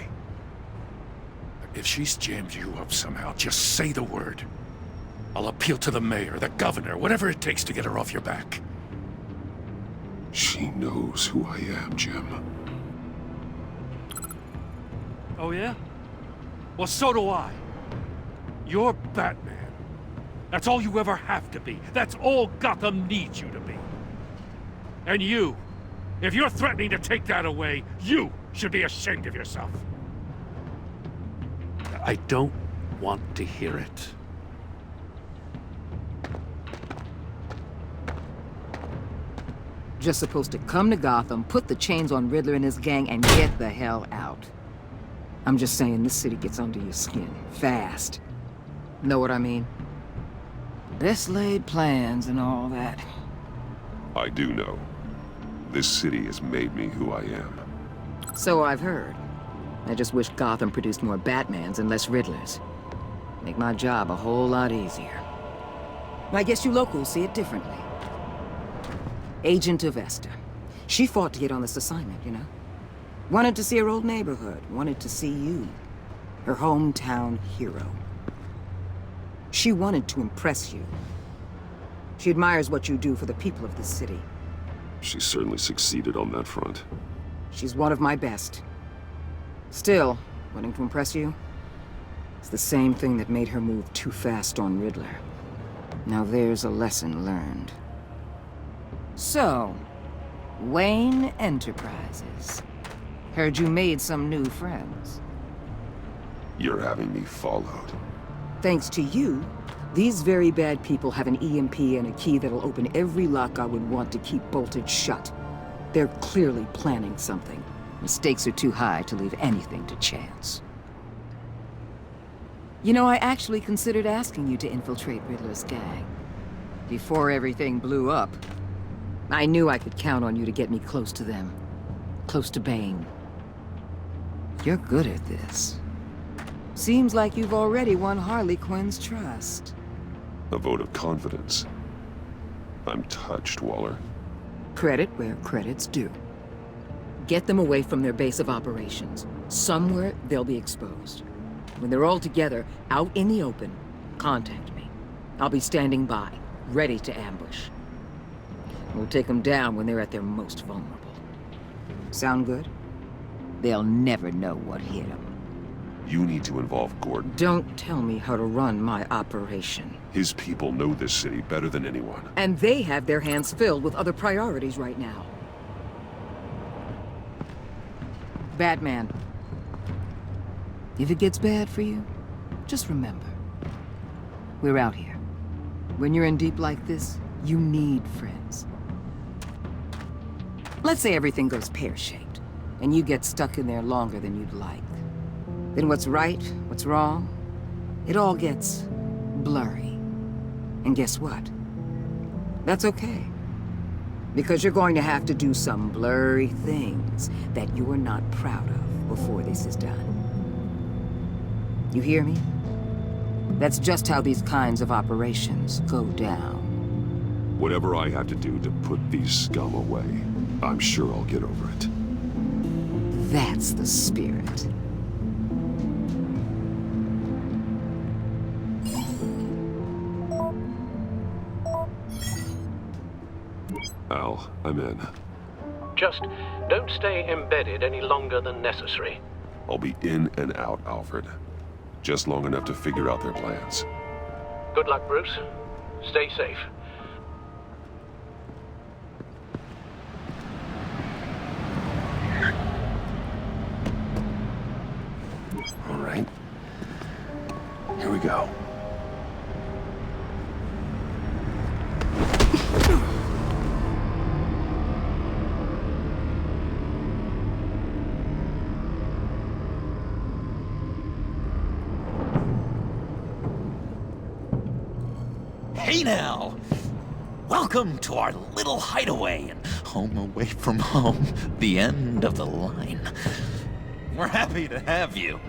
If she's jammed you up somehow, just say the word. I'll appeal to the mayor, the governor, whatever it takes to get her off your back. She knows who I am, Jim. Oh yeah? Well, so do I. You're Batman. That's all you ever have to be. That's all Gotham needs you to be. And you, if you're threatening to take that away, you should be ashamed of yourself. I don't want to hear it. Just supposed to come to Gotham, put the chains on Riddler and his gang, and get the hell out. I'm just saying, this city gets under your skin. Fast. Know what I mean? Best laid plans and all that. I do know. This city has made me who I am. So I've heard. I just wish Gotham produced more Batmans and less Riddlers. Make my job a whole lot easier. I guess you locals see it differently. Agent Avesta. She fought to get on this assignment, you know? Wanted to see her old neighborhood. Wanted to see you. Her hometown hero. She wanted to impress you. She admires what you do for the people of this city. She certainly succeeded on that front. She's one of my best. Still, wanting to impress you? It's the same thing that made her move too fast on Riddler. Now there's a lesson learned. So, Wayne Enterprises. Heard you made some new friends. You're having me followed. Thanks to you, these very bad people have an EMP and a key that'll open every lock I would want to keep bolted shut. They're clearly planning something. The stakes are too high to leave anything to chance. You know, I actually considered asking you to infiltrate Riddler's gang. Before everything blew up, I knew I could count on you to get me close to them. Close to Bane. You're good at this. Seems like you've already won Harley Quinn's trust. A vote of confidence. I'm touched, Waller. Credit where credit's due. Get them away from their base of operations. Somewhere they'll be exposed. When they're all together, out in the open, contact me. I'll be standing by, ready to ambush. We'll take them down when they're at their most vulnerable. Sound good? They'll never know what hit them. You need to involve Gordon. Don't tell me how to run my operation. His people know this city better than anyone. And they have their hands filled with other priorities right now. Batman. If it gets bad for you, just remember. We're out here. When you're in deep like this, you need friends. Let's say everything goes pear-shaped, and you get stuck in there longer than you'd like. Then what's right, what's wrong, it all gets blurry. And guess what? That's okay. Because you're going to have to do some blurry things that you're not proud of before this is done. You hear me? That's just how these kinds of operations go down. Whatever I have to do to put these scum away, I'm sure I'll get over it. That's the spirit. Al, I'm in. Just don't stay embedded any longer than necessary. I'll be in and out, Alfred. Just long enough to figure out their plans. Good luck, Bruce. Stay safe. All right. Here we go. Hey now! Welcome to our little hideaway and home away from home, the end of the line. We're happy to have you.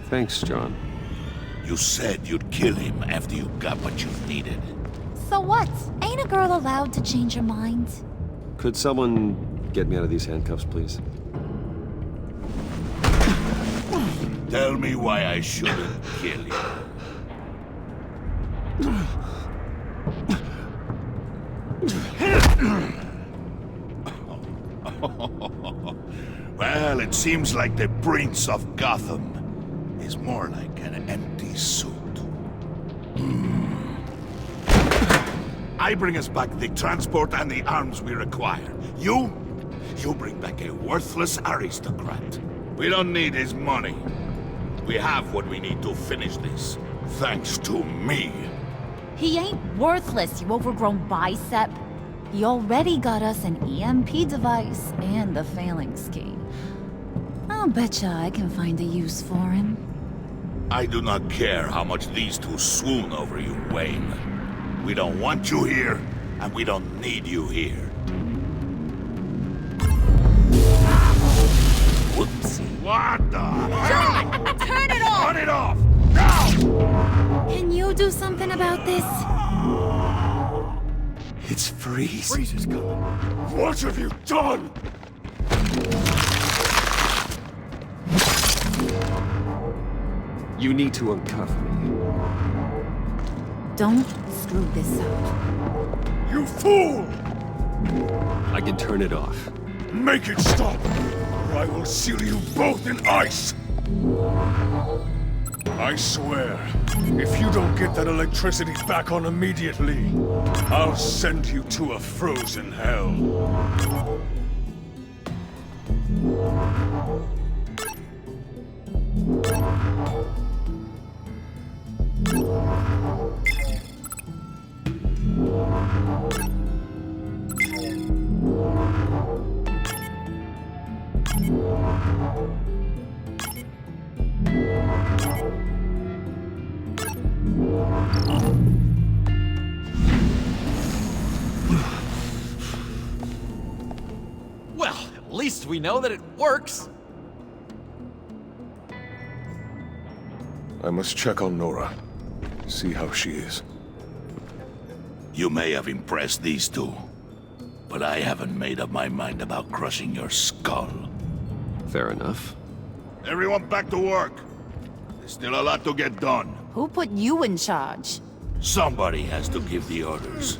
Thanks, John. You said you'd kill him after you got what you needed. So what? Ain't a girl allowed to change her mind? Could someone get me out of these handcuffs, please? Tell me why I shouldn't kill you. Well, it seems like the Prince of Gotham is more like an empty suit. I bring us back the transport and the arms we require. You bring back a worthless aristocrat. We don't need his money. We have what we need to finish this, thanks to me. He ain't worthless, you overgrown bicep. He already got us an EMP device and the phalanx key. I'll betcha I can find a use for him. I do not care how much these two swoon over you, Wayne. We don't want you here, and we don't need you here. Whoopsie. What the? John! Turn it off! Turn it off! Now! Can you do something about this? It's Freeze. Freeze is coming. What have you done? You need to uncuff me. Don't screw this up. You fool! I can turn it off. Make it stop, or I will seal you both in ice! I swear, if you don't get that electricity back on immediately, I'll send you to a frozen hell. Well, at least we know that it works. I must check on Nora. See how she is. You may have impressed these two, but I haven't made up my mind about crushing your skull. Fair enough. Everyone back to work. There's still a lot to get done. Who put you in charge? Somebody has to give the orders.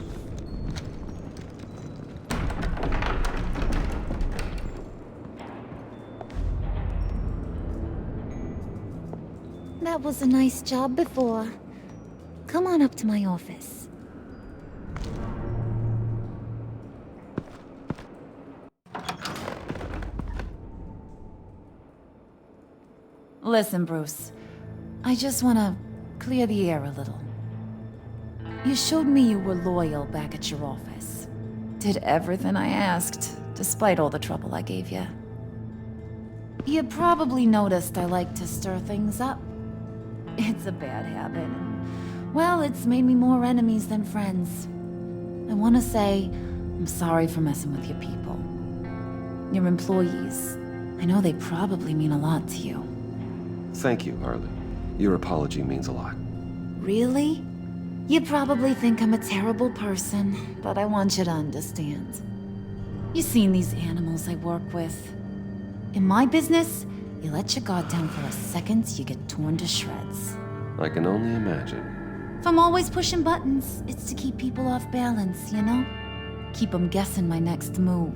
That was a nice job before. Come on up to my office. Listen, Bruce. I just want to clear the air a little. You showed me you were loyal back at your office. Did everything I asked, despite all the trouble I gave you. You probably noticed I like to stir things up. It's a bad habit. Well, it's made me more enemies than friends. I want to say I'm sorry for messing with your people. Your employees. I know they probably mean a lot to you. Thank you, Harley. Your apology means a lot. Really? You probably think I'm a terrible person, but I want you to understand. You've seen these animals I work with. In my business, you let your guard down for a second, you get torn to shreds. I can only imagine. If I'm always pushing buttons, it's to keep people off balance, you know? Keep them guessing my next move.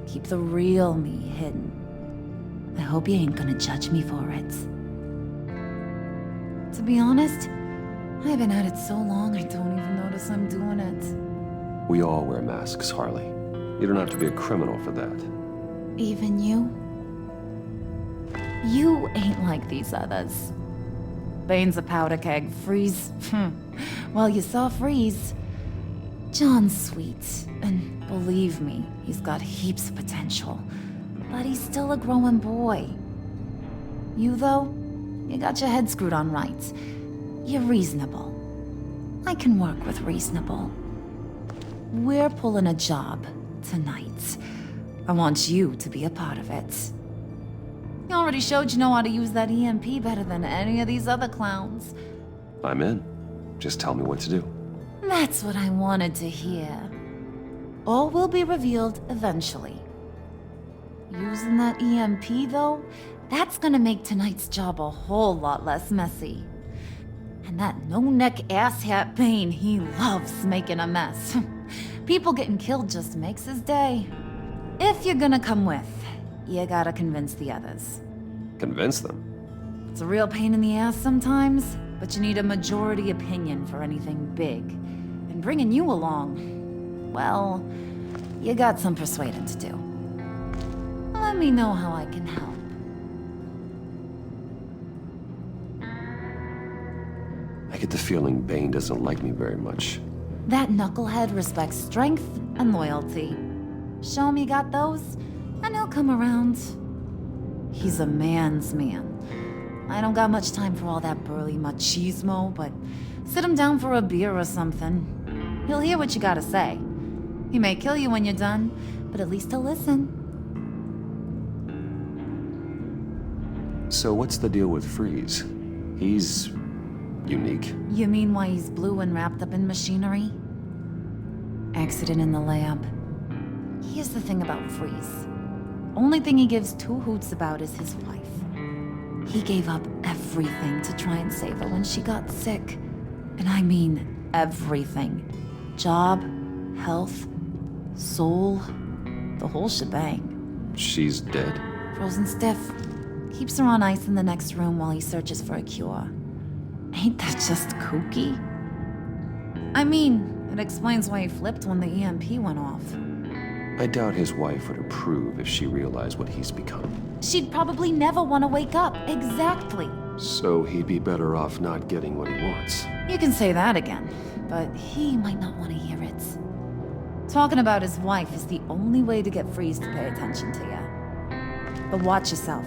Keep the real me hidden. I hope you ain't gonna judge me for it. To be honest, I've been at it so long I don't even notice I'm doing it. We all wear masks, Harley. You don't have to be a criminal for that. Even you? You ain't like these others. Bane's a powder keg. Freeze. Well, you saw Freeze. John's sweet, and believe me, he's got heaps of potential. But he's still a growing boy. You, though, you got your head screwed on right. You're reasonable. I can work with reasonable. We're pulling a job tonight. I want you to be a part of it. You already showed you know how to use that EMP better than any of these other clowns. I'm in. Just tell me what to do. That's what I wanted to hear. All will be revealed eventually. Using that EMP, though, that's gonna make tonight's job a whole lot less messy. And that no-neck asshat Bane, he loves making a mess. People getting killed just makes his day. If you're gonna come with, you gotta convince the others. Convince them? It's a real pain in the ass sometimes, but you need a majority opinion for anything big. And bringing you along, well, you got some persuading to do. Let me know how I can help. I get the feeling Bane doesn't like me very much. That knucklehead respects strength and loyalty. Show him you got those, and he'll come around. He's a man's man. I don't got much time for all that burly machismo, but sit him down for a beer or something. He'll hear what you gotta say. He may kill you when you're done, but at least he'll listen. So what's the deal with Freeze? He's unique. You mean why he's blue and wrapped up in machinery? Accident in the lab. Here's the thing about Freeze. Only thing he gives two hoots about is his wife. He gave up everything to try and save her when she got sick. And I mean everything. Job, health, soul, the whole shebang. She's dead? Frozen stiff. Keeps her on ice in the next room while he searches for a cure. Ain't that just kooky? I mean, it explains why he flipped when the EMP went off. I doubt his wife would approve if she realized what he's become. She'd probably never want to wake up. Exactly. So he'd be better off not getting what he wants. You can say that again, but he might not want to hear it. Talking about his wife is the only way to get Freeze to pay attention to you. But watch yourself.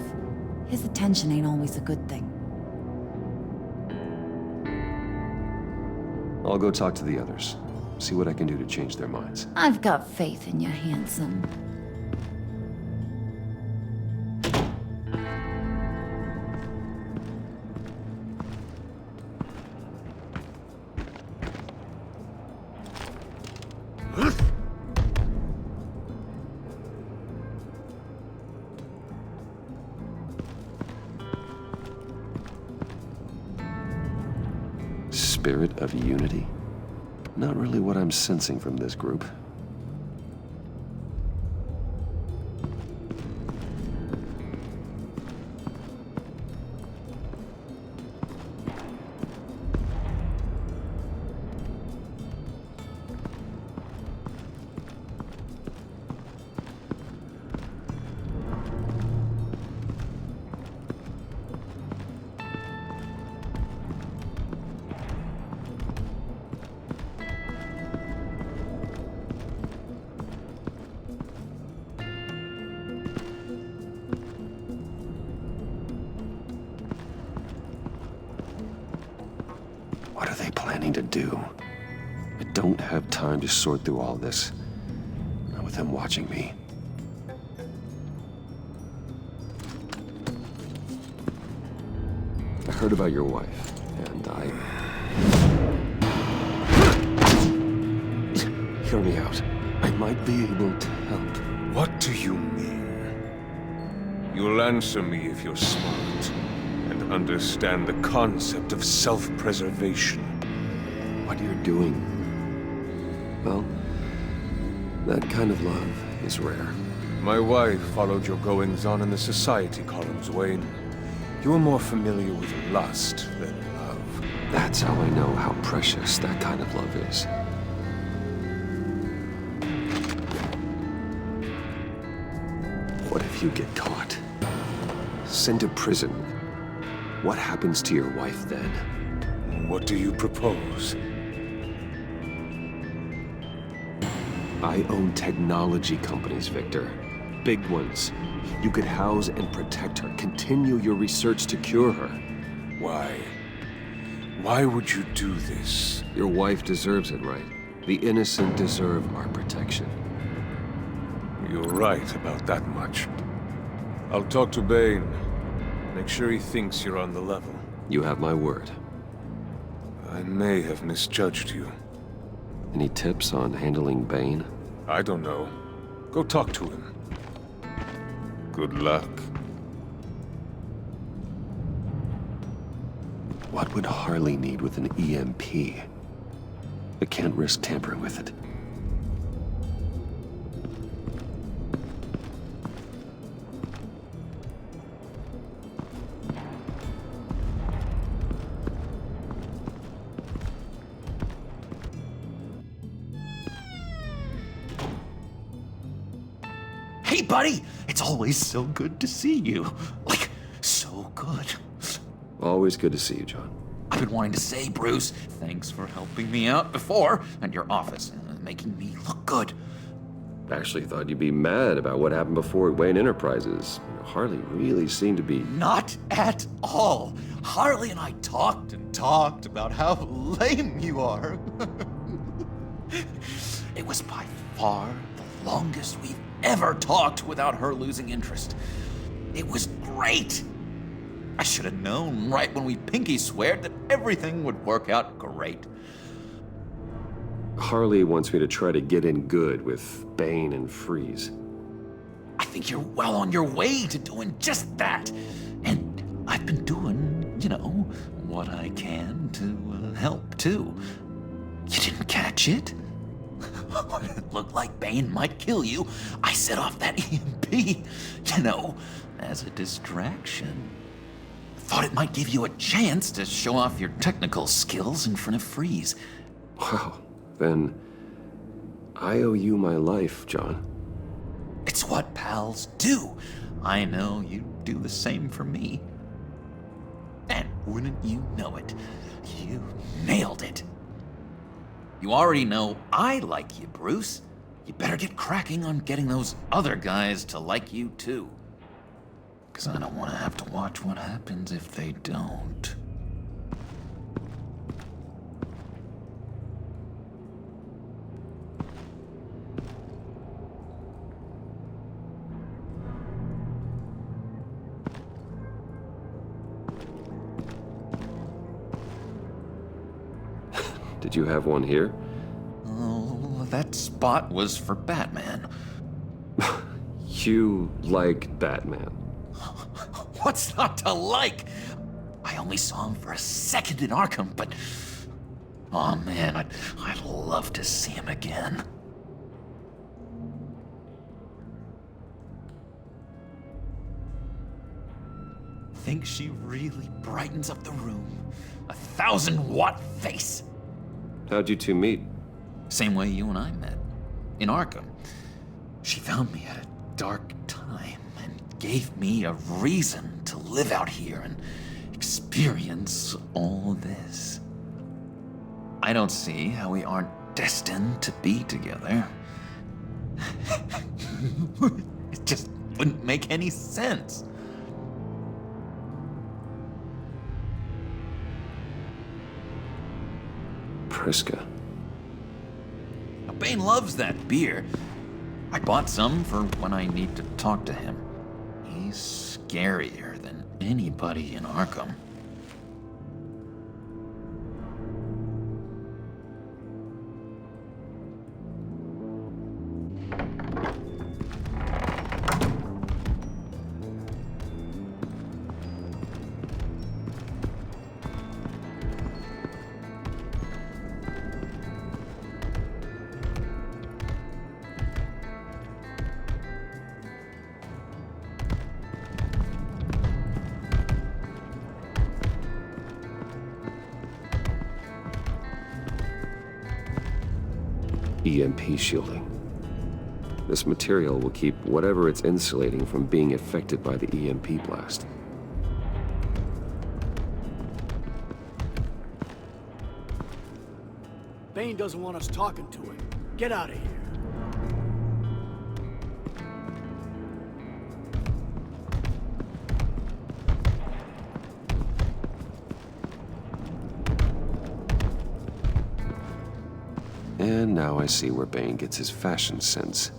His attention ain't always a good thing. I'll go talk to the others. See what I can do to change their minds. I've got faith in you, handsome. Spirit of unity? Not really what I'm sensing from this group. What are they planning to do? I don't have time to sort through all this. Not with him watching me. I heard about your wife, and Hear me out. I might be able to help. What do you mean? You'll answer me if you're smart and understand the concept of self-preservation. What you're doing, well, that kind of love is rare. My wife followed your goings-on in the society columns, Wayne. You are more familiar with lust than love. That's how I know how precious that kind of love is. What if you get caught? Sent to prison? What happens to your wife then? What do you propose? I own technology companies, Victor. Big ones. You could house and protect her. Continue your research to cure her. Why? Why would you do this? Your wife deserves it, right? The innocent deserve our protection. You're right about that much. I'll talk to Bane. Make sure he thinks you're on the level. You have my word. I may have misjudged you. Any tips on handling Bane? I don't know. Go talk to him. Good luck. What would Harley need with an EMP? I can't risk tampering with it. Hey, buddy! It's always so good to see you. Like, so good. Always good to see you, John. I've been wanting to say, Bruce, thanks for helping me out before at your office, making me look good. actually thought you'd be mad about what happened before at Wayne Enterprises. Harley really seemed to be... Not at all. Harley and I talked and talked about how lame you are. It was by far the longest we've ever talked without her losing interest. It was great. I should have known right when we pinky sweared that everything would work out great. Harley wants me to try to get in good with Bane and Freeze. I think you're well on your way to doing just that. And I've been doing, you know, what I can to help too. You didn't catch it? When it looked like Bane might kill you, I set off that EMP, you know, as a distraction. Thought it might give you a chance to show off your technical skills in front of Freeze. Wow, then I owe you my life, John. It's what pals do. I know you do the same for me. And wouldn't you know it, you nailed it. You already know I like you, Bruce. You better get cracking on getting those other guys to like you too. 'Cause I don't want to have to watch what happens if they don't. Did you have one here? Oh, that spot was for Batman. You like Batman? What's not to like? I only saw him for a second in Arkham, but... oh man, I'd love to see him again. Think she really brightens up the room. 1,000-watt face. How'd you two meet? Same way you and I met. In Arkham. She found me at a dark time and gave me a reason to live out here and experience all this. I don't see how we aren't destined to be together. It just wouldn't make any sense. Priska. Bane loves that beer. I bought some for when I need to talk to him. He's scarier than anybody in Arkham. EMP shielding. This material will keep whatever it's insulating from being affected by the EMP blast. Bane doesn't want us talking to him. Get out of here. And now I see where Bane gets his fashion sense.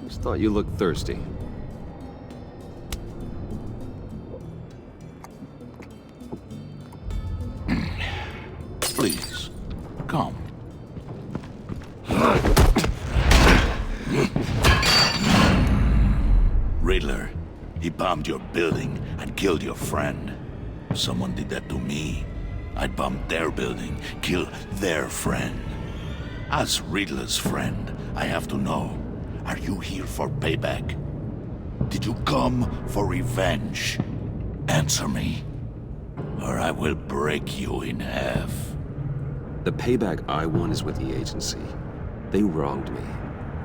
Just thought you looked thirsty. Please, come. Riddler, he bombed your building and killed your friend. If someone did that to me, I'd bomb their building, kill their friend. As Riddler's friend, I have to know, are you here for payback? Did you come for revenge? Answer me, or I will break you in half. The payback I want is with the agency. They wronged me,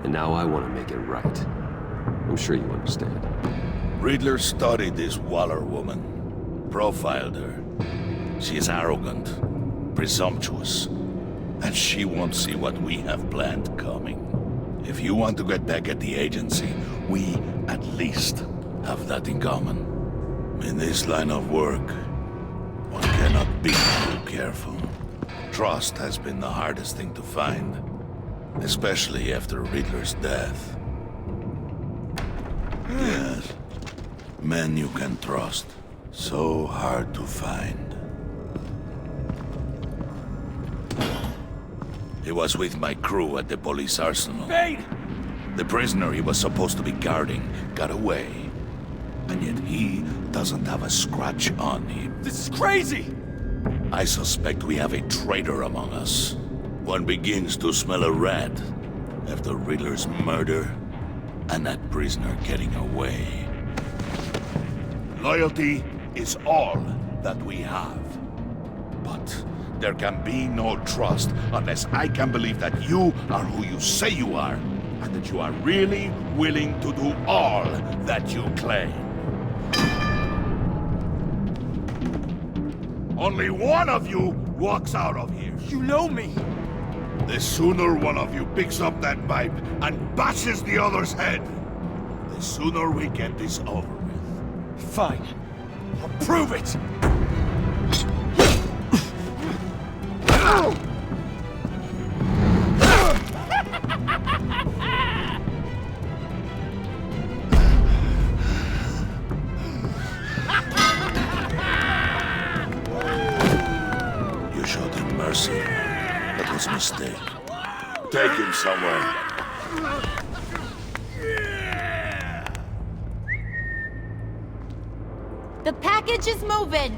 and now I want to make it right. I'm sure you understand. Riddler studied this Waller woman, profiled her. She is arrogant, presumptuous, and she won't see what we have planned coming. If you want to get back at the agency, we at least have that in common. In this line of work, one cannot be too careful. Trust has been the hardest thing to find, especially after Riddler's death. Yes, men you can trust. So hard to find. He was with my crew at the police arsenal. Bane! The prisoner he was supposed to be guarding got away. And yet he doesn't have a scratch on him. This is crazy! I suspect we have a traitor among us. One begins to smell a rat after Riddler's murder and that prisoner getting away. Loyalty is all that we have. But there can be no trust unless I can believe that you are who you say you are, and that you are really willing to do all that you claim. Only one of you walks out of here. You know me. The sooner one of you picks up that pipe and bashes the other's head, the sooner we get this over with. Fine. I'll prove it! You showed him mercy. That was a mistake. Take him somewhere. The package is moving.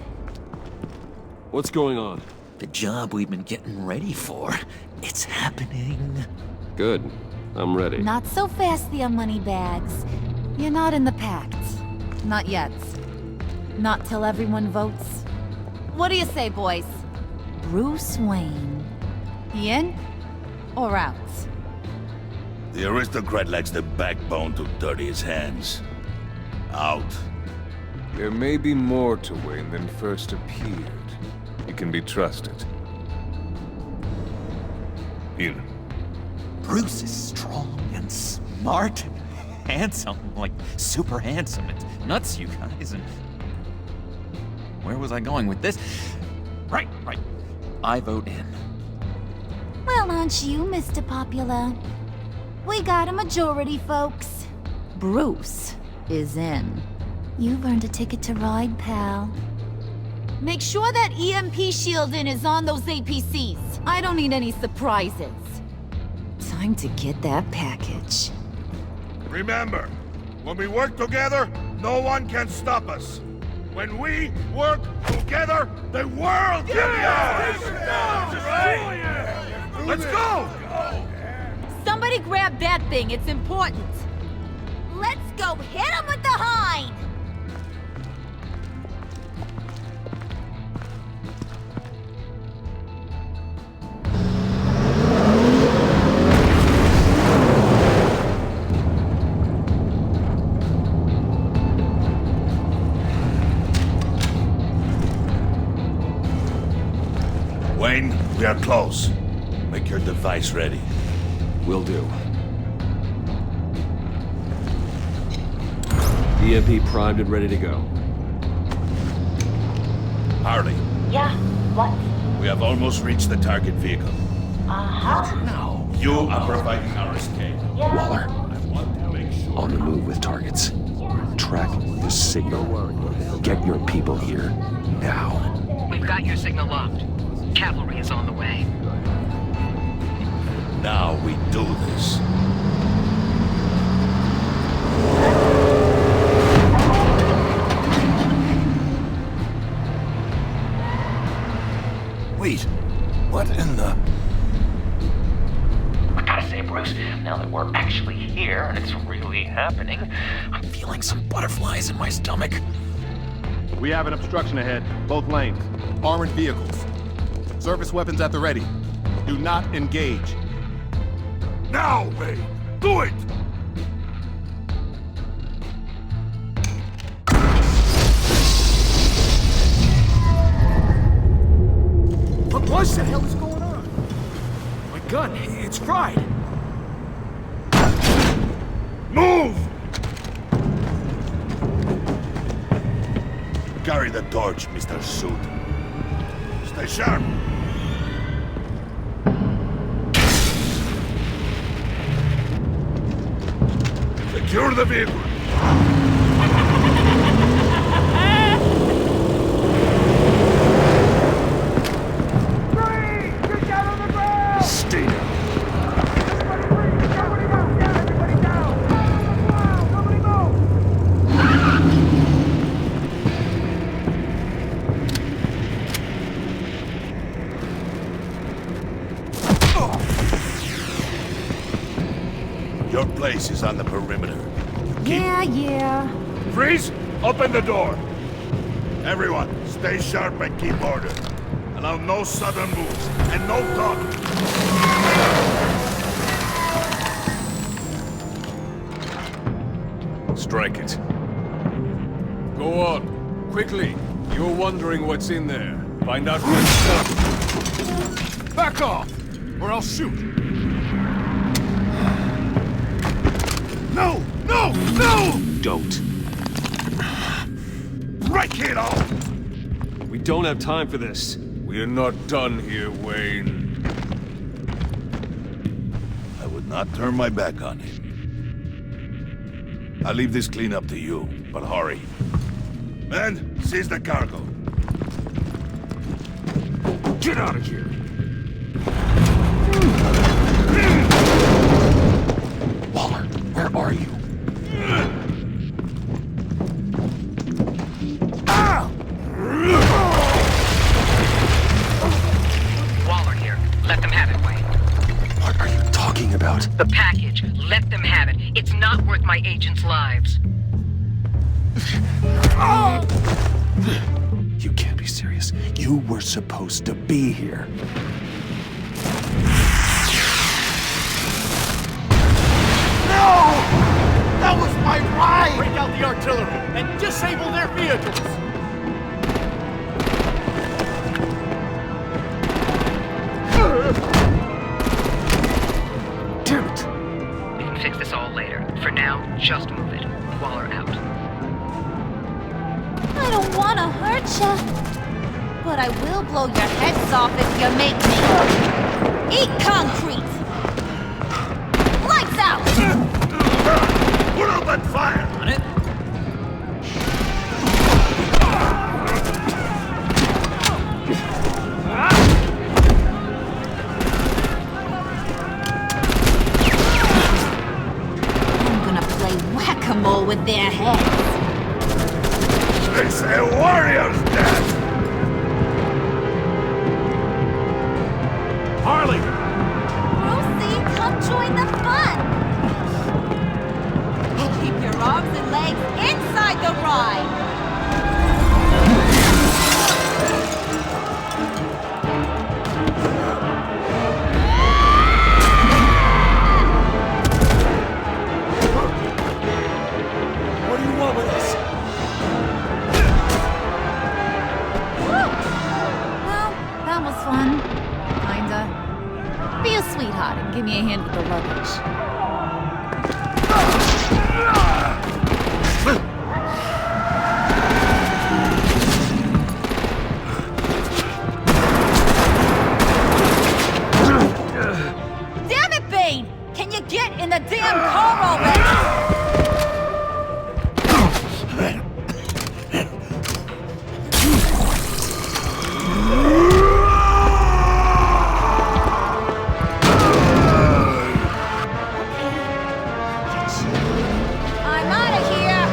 What's going on? The job we've been getting ready for. It's happening. Good. I'm ready. Not so fast, the Moneybags. You're not in the pact. Not yet. Not till everyone votes. What do you say, boys? Bruce Wayne. He in or out? The aristocrat lacks the backbone to dirty his hands. Out. There may be more to Wayne than first appeared. He can be trusted. Here. Bruce is strong and smart and handsome, like super handsome. It's nuts, you guys, and... Where was I going with this? Right. I vote in. Well, aren't you, Mr. Popular? We got a majority, folks. Bruce is in. You've earned a ticket to ride, pal. Make sure that EMP shielding is on those APCs. I don't need any surprises. Time to get that package. Remember, when we work together, no one can stop us. When we work together, the world can be ours! Let's go! Somebody grab that thing, it's important. Let's go hit him with the hind! Wayne, we are close. Make your device ready. Will do. EMP primed and ready to go. Harley. Yeah, what? We have almost reached the target vehicle. Uh-huh. Now, you are providing our escape. Yeah. Waller, I want to make sure... on the move with targets. Track the signal. Get your people here, now. We've got your signal locked. Cavalry is on the way. Now we do this. Wait, what in the... I gotta say, Bruce, now that we're actually here and it's really happening, I'm feeling some butterflies in my stomach. We have an obstruction ahead, both lanes. Armored vehicles. Service weapons at the ready. Do not engage. Now, Wayne! Do it! What the hell is going on? My gun, it's fried. Move! Carry the torch, Mr. Suit. Stay sharp. Secure the vehicle. Stay down. Your place is on the perimeter. Yeah. Freeze! Open the door! Everyone, stay sharp and keep order. Allow no sudden moves, and no talking. Strike it. Go on. Quickly. You're wondering what's in there. Find out for yourself. Back off, or I'll shoot. No! No! No! Don't. Break it all! We don't have time for this. We're not done here, Wayne. I would not turn my back on him. I'll leave this cleanup to you, but hurry. Men, seize the cargo. Get out of here! Waller, where are you? Waller here. Let them have it, Wayne. What are you talking about? The package. Let them have it. It's not worth my agents' lives. You can't be serious. You were supposed to be here. No! That was my ride! Break out the artillery and disable their vehicles. Damn it! We can fix this all later. For now, just move it. Waller out. I don't want to hurt ya. But I will blow your heads off if you make me. Eat concrete! Lights out! Put open fire! On it. I'm gonna play whack-a-mole with their heads. It's a warrior's death! Harley! Lucy, come join the fun! Keep your arms and legs inside the ride! What do you want with us? Well, that was fun. Kinda. Be a sweetheart and give me a hand with the luggage. Damn it, Bane! Can you get in the damn car already? I'm out of here!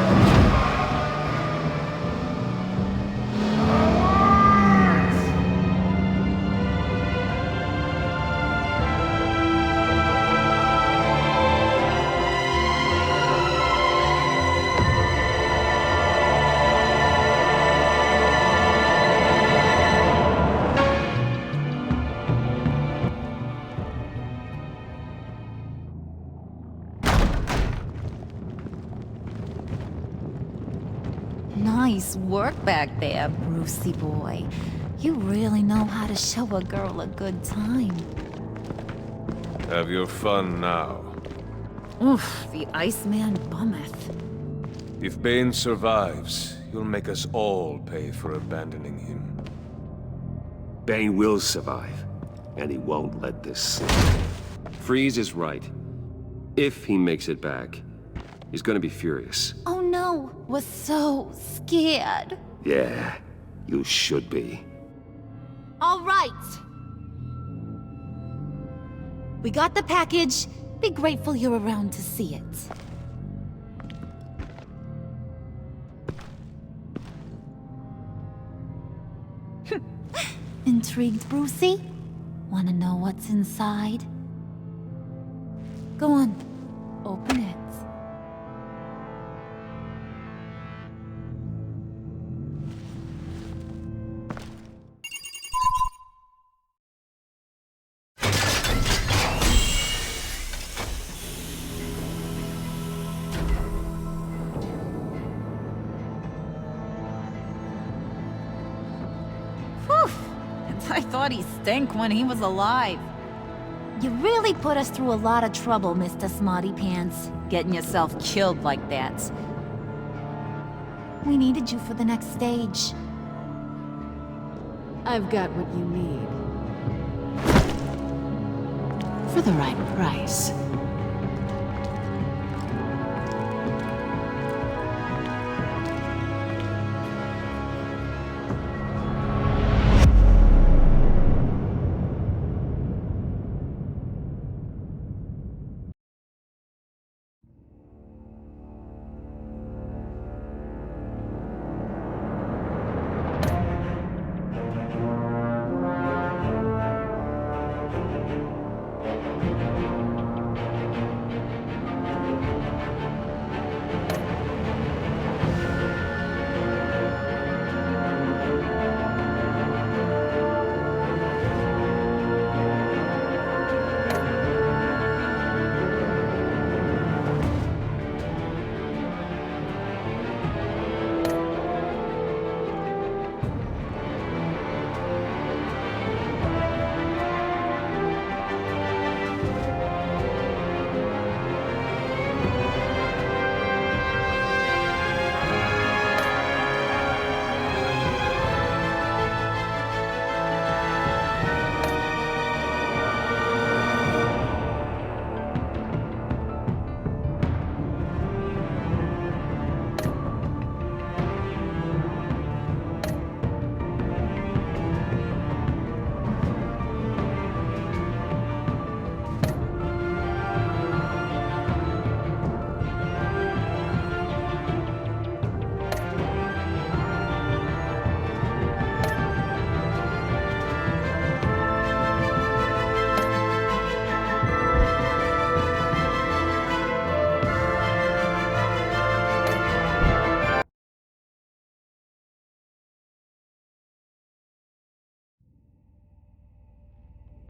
Nice work back there, Brucey boy. You really know how to show a girl a good time. Have your fun now. Oof, the Iceman bummeth. If Bane survives, you'll make us all pay for abandoning him. Bane will survive, and he won't let this slip. Freeze is right. If he makes it back, he's gonna be furious. Oh no, we're so scared. Yeah, you should be. All right. We got the package. Be grateful you're around to see it. Intrigued, Brucey? Wanna know what's inside? Go on, open it. I thought he stank when he was alive. You really put us through a lot of trouble, Mr. Smarty Pants. Getting yourself killed like that. We needed you for the next stage. I've got what you need. For the right price.